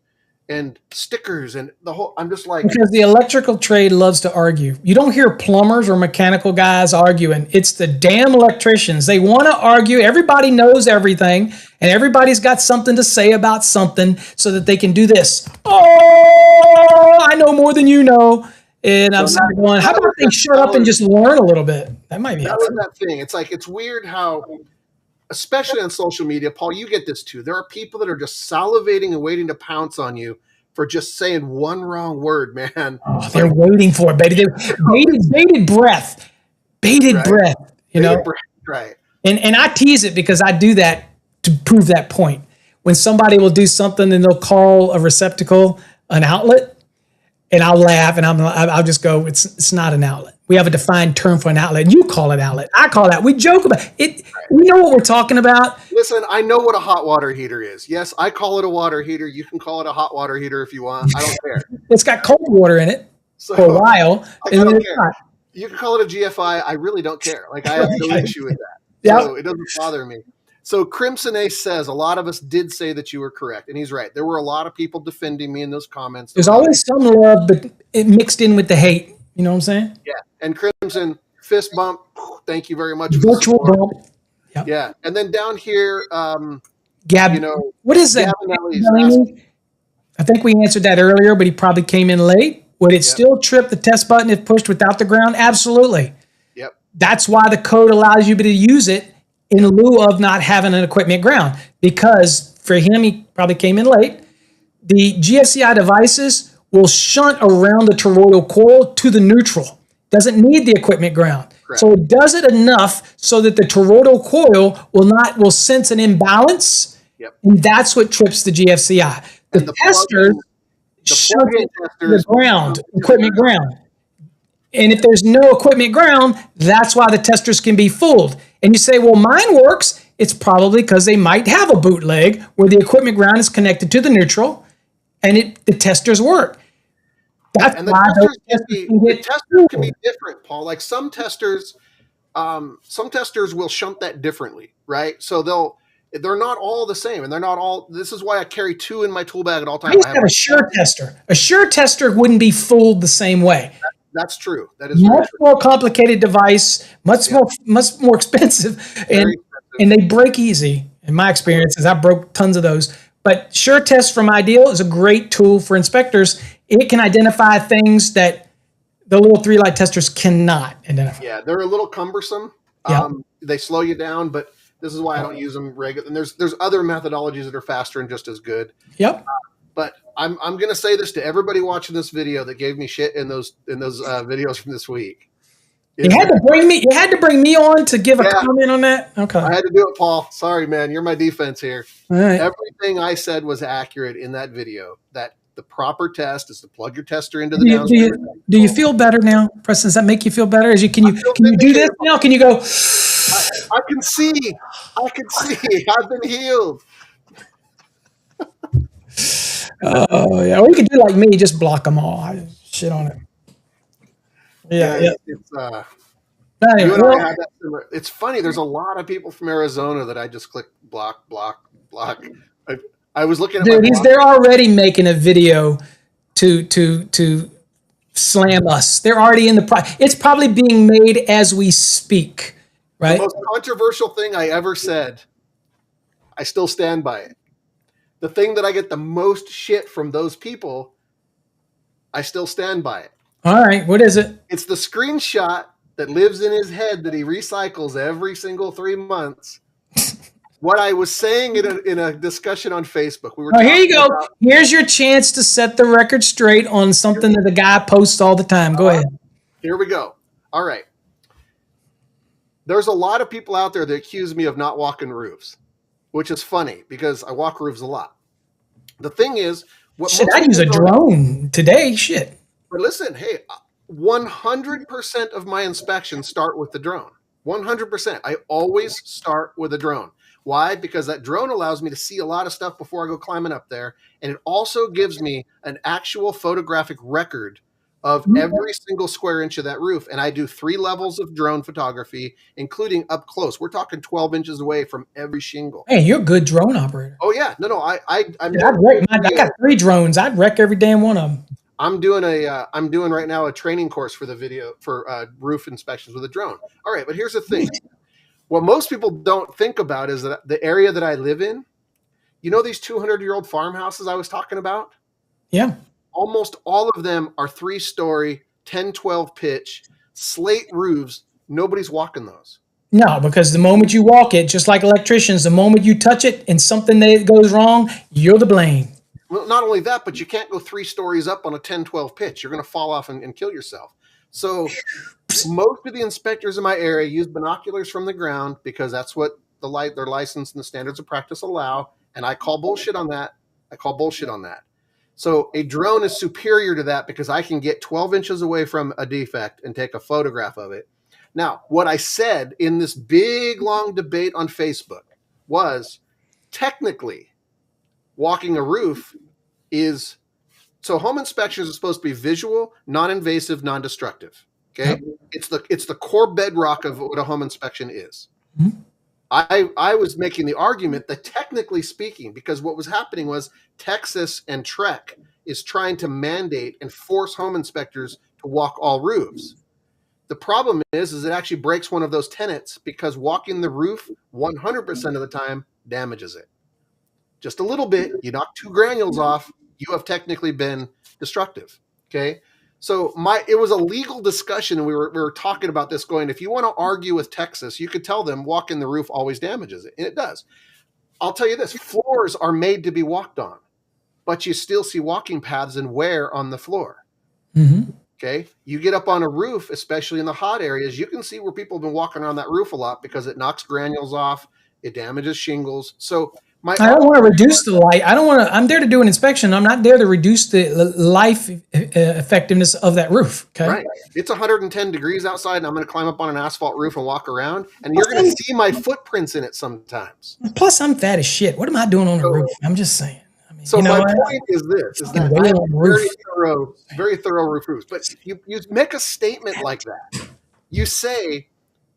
and stickers and the whole. I'm just like, because the electrical trade loves to argue. You don't hear plumbers or mechanical guys arguing. It's the damn electricians. They want to argue. Everybody knows everything, and everybody's got something to say about something so that they can do this. Oh, I know more than you know. And I'm going, how about they shut up and just learn a little bit? That might be helpful. That thing. It's like, it's weird how, especially on social media, Paul, you get this too. There are people that are just salivating and waiting to pounce on you for just saying one wrong word, man. Oh, they're waiting for it, baby. Bated breath. Bated breath. You know? Right. And I tease it because I do that to prove that point. When somebody will do something and they'll call a receptacle an outlet, and I'll laugh and I'll just go, it's not an outlet. We have a defined term for an outlet. You call it outlet. I call it. We joke about it. We know what we're talking about. Listen, I know what a hot water heater is. Yes, I call it a water heater. You can call it a hot water heater if you want. I don't care. It's got cold water in it for a while. I don't care. You can call it a GFI. I really don't care. Like, I have no issue with that. Yep. So it doesn't bother me. So Crimson Ace says, a lot of us did say that you were correct. And he's right. There were a lot of people defending me in those comments. There's always some love, but it mixed in with the hate. You know what I'm saying? Yeah. And Crimson, fist bump. Thank you very much. Virtual bump. Yep. Yeah. And then down here, Gab, what is that? I think we answered that earlier, but he probably came in late. Would it still trip the test button if pushed without the ground? Absolutely. Yep. That's why the code allows you to use it in lieu of not having an equipment ground, because for him, he probably came in late. The GFCI devices will shunt around the toroidal coil to the neutral. Doesn't need the equipment ground. Correct. So it does it enough so that the toroidal coil will sense an imbalance. Yep. And that's what trips the GFCI. The testers shunt the ground, equipment ground. And if there's no equipment ground, that's why the testers can be fooled. And you say, well, mine works. It's probably because they might have a bootleg where the equipment ground is connected to the neutral, and the testers work. That's and the testers can be different, Paul. Like some testers will shunt that differently, right? So they're not all the same, and they're not all. This is why I carry two in my tool bag at all times. I have a Sure tester. A Sure tester wouldn't be fooled the same way. That's true. That is much more complicated device, much more expensive, and they break easy. In my experiences, I broke tons of those. But Sure Test from Ideal is a great tool for inspectors. It can identify things that the little 3-light testers cannot identify. Yeah, they're a little cumbersome. They slow you down, but this is why I don't use them regularly. And there's other methodologies that are faster and just as good. Yep. But I'm going to say this to everybody watching this video that gave me shit in those videos from this week. You had to bring me on to give a comment on that. Okay. I had to do it, Paul. Sorry, man. You're my defense here. All right. Everything I said was accurate in that video. That the proper test is to plug your tester into the downstream. Do you feel better now, Preston? Does that make you feel better? Can you do this now? Can you go? I can see. I've been healed. Oh yeah, or you could do like me, just block them all. shit on it. Yeah. It's Anyway, you and well, I had that similar. It's funny. There's a lot of people from Arizona that I just click block, block, block. I was looking at my dude, block. they're already making a video to slam us. They're already in the it's probably being made as we speak, The right? most controversial thing I ever said, I still stand by it. The thing that I get the most shit from those people, I still stand by it. All right, what is it? It's the screenshot that lives in his head that he recycles every single 3 months. What I was saying in a discussion on Facebook, we were Here you talking go. about. Here's your chance to set the record straight on something that the guy posts all the time. Go ahead. Here we go. All right. There's a lot of people out there that accuse me of not walking roofs, which is funny because I walk roofs a lot. The thing is, Shit, I use a drone today. Shit. But listen, hey, 100% of my inspections start with the drone. 100%. I always start with a drone. Why? Because that drone allows me to see a lot of stuff before I go climbing up there. And it also gives me an actual photographic record of every single square inch of that roof. And I do 3 levels of drone photography, including up close. We're talking 12 inches away from every shingle. Hey, you're a good drone operator. Oh, yeah. No, I'm I got 3 drones. I'd wreck every damn one of them. I'm doing right now a training course for the video for roof inspections with a drone. All right, but here's the thing. What most people don't think about is that the area that I live in, you know, these 200-year-old farmhouses I was talking about? Yeah. Almost all of them are 3-story, 10, 12 pitch, slate roofs. Nobody's walking those. No, because the moment you walk it, just like electricians, the moment you touch it and something that goes wrong, you're to blame. Well, not only that, but you can't go 3 stories up on a 10, 12 pitch. You're going to fall off and kill yourself. So most of the inspectors in my area use binoculars from the ground because that's what their license and the standards of practice allow. And I call bullshit on that. So a drone is superior to that because I can get 12 inches away from a defect and take a photograph of it. Now, what I said in this big, long debate on Facebook was technically walking a roof is, so home inspections are supposed to be visual, non-invasive, non-destructive. Okay. Yep. It's the core bedrock of what a home inspection is. Mm-hmm. I was making the argument that technically speaking, because what was happening was Texas and Trek is trying to mandate and force home inspectors to walk all roofs. The problem is it actually breaks one of those tenets because walking the roof 100% of the time damages it. Just a little bit, you knock 2 granules off, you have technically been destructive. Okay. So it was a legal discussion, and we were talking about this going, if you want to argue with Texas, you could tell them walking the roof always damages it. And it does. I'll tell you this, floors are made to be walked on, but you still see walking paths and wear on the floor. Mm-hmm. Okay. You get up on a roof, especially in the hot areas, you can see where people have been walking around that roof a lot because it knocks granules off. It damages shingles. So I don't want to reduce the light. I'm there to do an inspection. I'm not there to reduce the life effectiveness of that roof. Okay. Right. It's 110 degrees outside and I'm going to climb up on an asphalt roof and walk around and you're going to see my footprints in it sometimes. Plus I'm fat as shit. What am I doing on a roof? I'm just saying. So my point is this, is that I have very thorough roof roofs, but you make a statement like that. You say,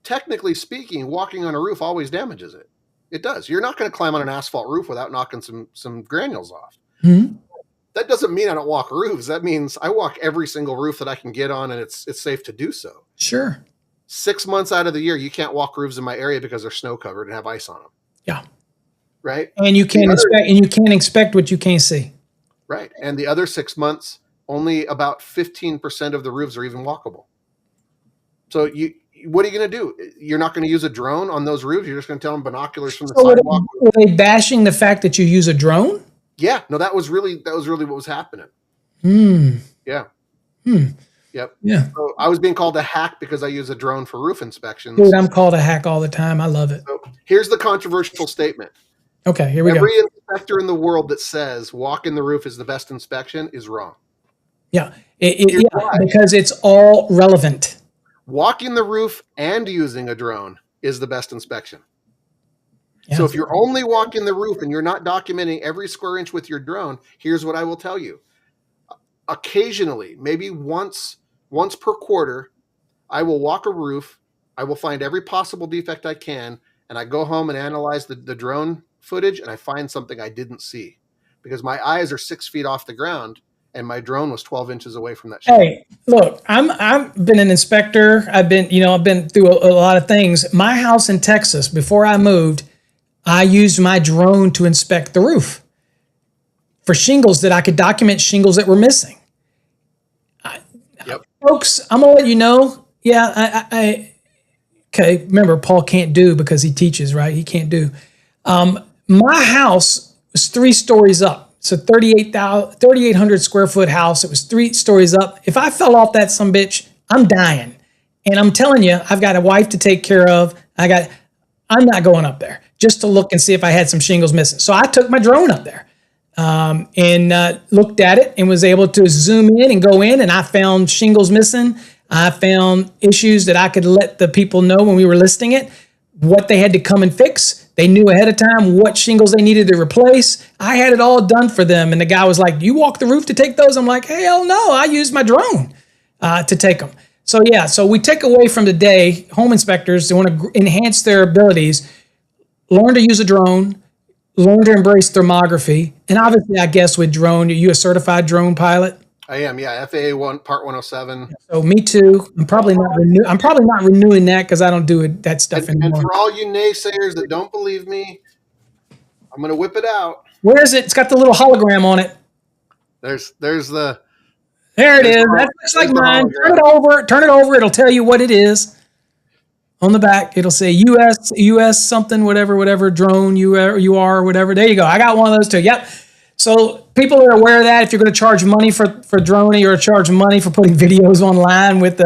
technically speaking, walking on a roof always damages it. It does. You're not going to climb on an asphalt roof without knocking some granules off. Mm-hmm. That doesn't mean I don't walk roofs. That means I walk every single roof that I can get on, and it's safe to do so. Sure. 6 months out of the year, you can't walk roofs in my area because they're snow covered and have ice on them. Yeah. Right. And you can't expect what you can't see. Right. And the other 6 months, only about 15% of the roofs are even walkable. So what are you going to do? You're not going to use a drone on those roofs. You're just going to tell them binoculars from the sidewalk. Were they bashing the fact that you use a drone? Yeah. No, that was really what was happening. Yeah. Yep. Yeah. So I was being called a hack because I use a drone for roof inspections. Dude, I'm called a hack all the time. I love it. So here's the controversial statement. Okay, here we go. Every inspector in the world that says walking the roof is the best inspection is wrong. Yeah. Because it's all relevant. Walking the roof and using a drone is the best inspection. Yeah. So if you're only walking the roof and you're not documenting every square inch with your drone, here's what I will tell you. occasionally, maybe once per quarter, I will walk a roof. I will find every possible defect I can, and I go home and analyze the drone footage, and I find something I didn't see because my eyes are 6 feet off the ground, and my drone was 12 inches away from that shingle. Hey, look, I've been an inspector. I've been through a lot of things. My house in Texas, before I moved, I used my drone to inspect the roof for shingles that I could document shingles that were missing. Yep. Folks, I'm gonna let you know. Yeah, okay. Remember, Paul can't do because he teaches, right? He can't do. My house was 3 stories up. It's a 3,800 square foot house. It was 3 stories up. If I fell off that sumbitch, I'm dying. And I'm telling you, I've got a wife to take care of. I'm not going up there just to look and see if I had some shingles missing. So I took my drone up there and looked at it and was able to zoom in and go in, and I found shingles missing. I found issues that I could let the people know when we were listing it, what they had to come and fix. They knew ahead of time what shingles they needed to replace. I had it all done for them. And the guy was like, "You walk the roof to take those?" I'm like, "Hell no, I used my drone to take them." So yeah, so we take away from today, home inspectors, they want to enhance their abilities, learn to use a drone, learn to embrace thermography. And obviously, I guess with drone, are you a certified drone pilot? I am, yeah. FAA Part 107. So me too. I'm probably not renewing that because I don't do that stuff anymore. And for all you naysayers that don't believe me, I'm going to whip it out. Where is it? It's got the little hologram on it. There it is. That looks like mine. Turn it over. It'll tell you what it is. On the back, it'll say US something, whatever, drone, you are, whatever. There you go. I got one of those too. Yep. So people are aware of that. If you're going to charge money for droning or charge money for putting videos online with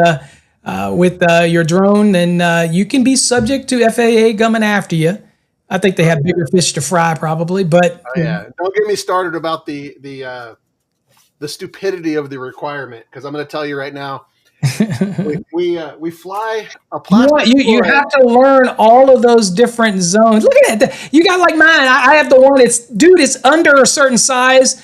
your drone, then you can be subject to FAA coming after you. I think they have bigger fish to fry probably, but don't get me started about the stupidity of the requirement, because I'm going to tell you right now, we fly a plastic. You have to learn all of those different zones. Look at that. You got like mine. I have the one. It's under a certain size.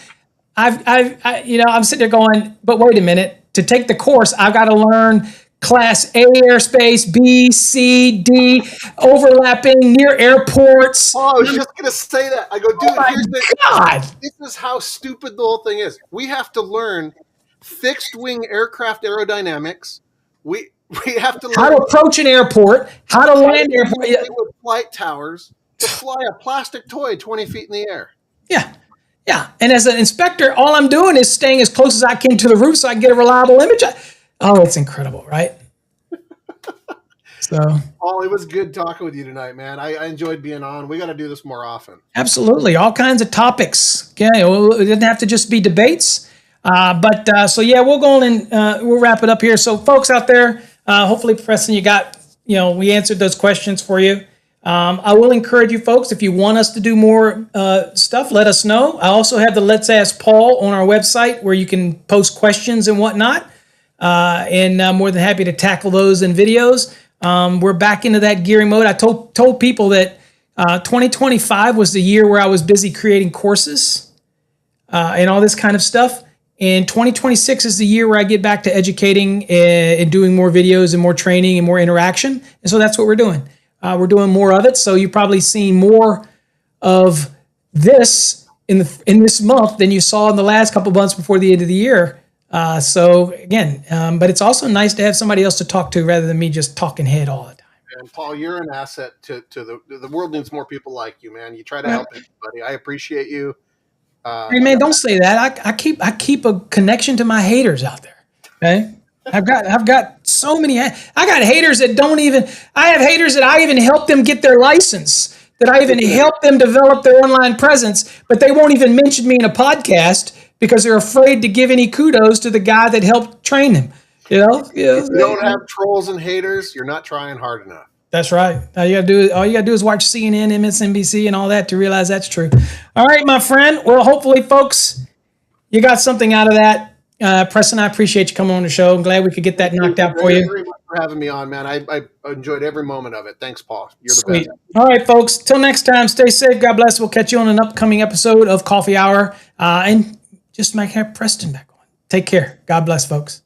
I'm sitting there going, but wait a minute. To take the course, I've got to learn Class A airspace, B, C, D, overlapping near airports. Oh, I was just going to say that. I go, dude, oh my God. This is how stupid the whole thing is. We have to learn fixed wing aircraft aerodynamics. We have to learn how to approach an airport, how to land airport with flight towers to fly a plastic toy 20 feet in the air. Yeah. And as an inspector, all I'm doing is staying as close as I can to the roof so I can get a reliable image. It's incredible, right? So, Paul, it was good talking with you tonight, man. I enjoyed being on. We got to do this more often. Absolutely, all kinds of topics. Okay, it doesn't have to just be debates. We'll go on and we'll wrap it up here. So folks out there, hopefully, Preston, we answered those questions for you. I will encourage you folks, if you want us to do more stuff, let us know. I also have the Let's Ask Paul on our website where you can post questions and whatnot. And I'm more than happy to tackle those in videos. We're back into that gearing mode. I told people that 2025 was the year where I was busy creating courses and all this kind of stuff. And 2026 is the year where I get back to educating and doing more videos and more training and more interaction. And so that's what we're doing. We're doing more of it. So you've probably seen more of this in this month than you saw in the last couple of months before the end of the year. But it's also nice to have somebody else to talk to rather than me just talking head all the time. And Paul, you're an asset to the world. Needs more people like you, man. You try to help everybody. I appreciate you. Hey man, don't say that. I keep a connection to my haters out there. Okay, I've got so many. I got haters that don't even. I have haters that I even help them get their license. That I even help them develop their online presence, but they won't even mention me in a podcast because they're afraid to give any kudos to the guy that helped train them. If you don't have trolls and haters, you're not trying hard enough. That's right. All you gotta do is watch CNN, MSNBC, and all that to realize that's true. All right, my friend. Well, hopefully, folks, you got something out of that. Preston, I appreciate you coming on the show. I'm glad we could get that knocked out for you. Thank you very much for having me on, man. I enjoyed every moment of it. Thanks, Paul. You're the best. All right, folks. Till next time, stay safe. God bless. We'll catch you on an upcoming episode of Coffee Hour. And just might have Preston back on. Take care. God bless, folks.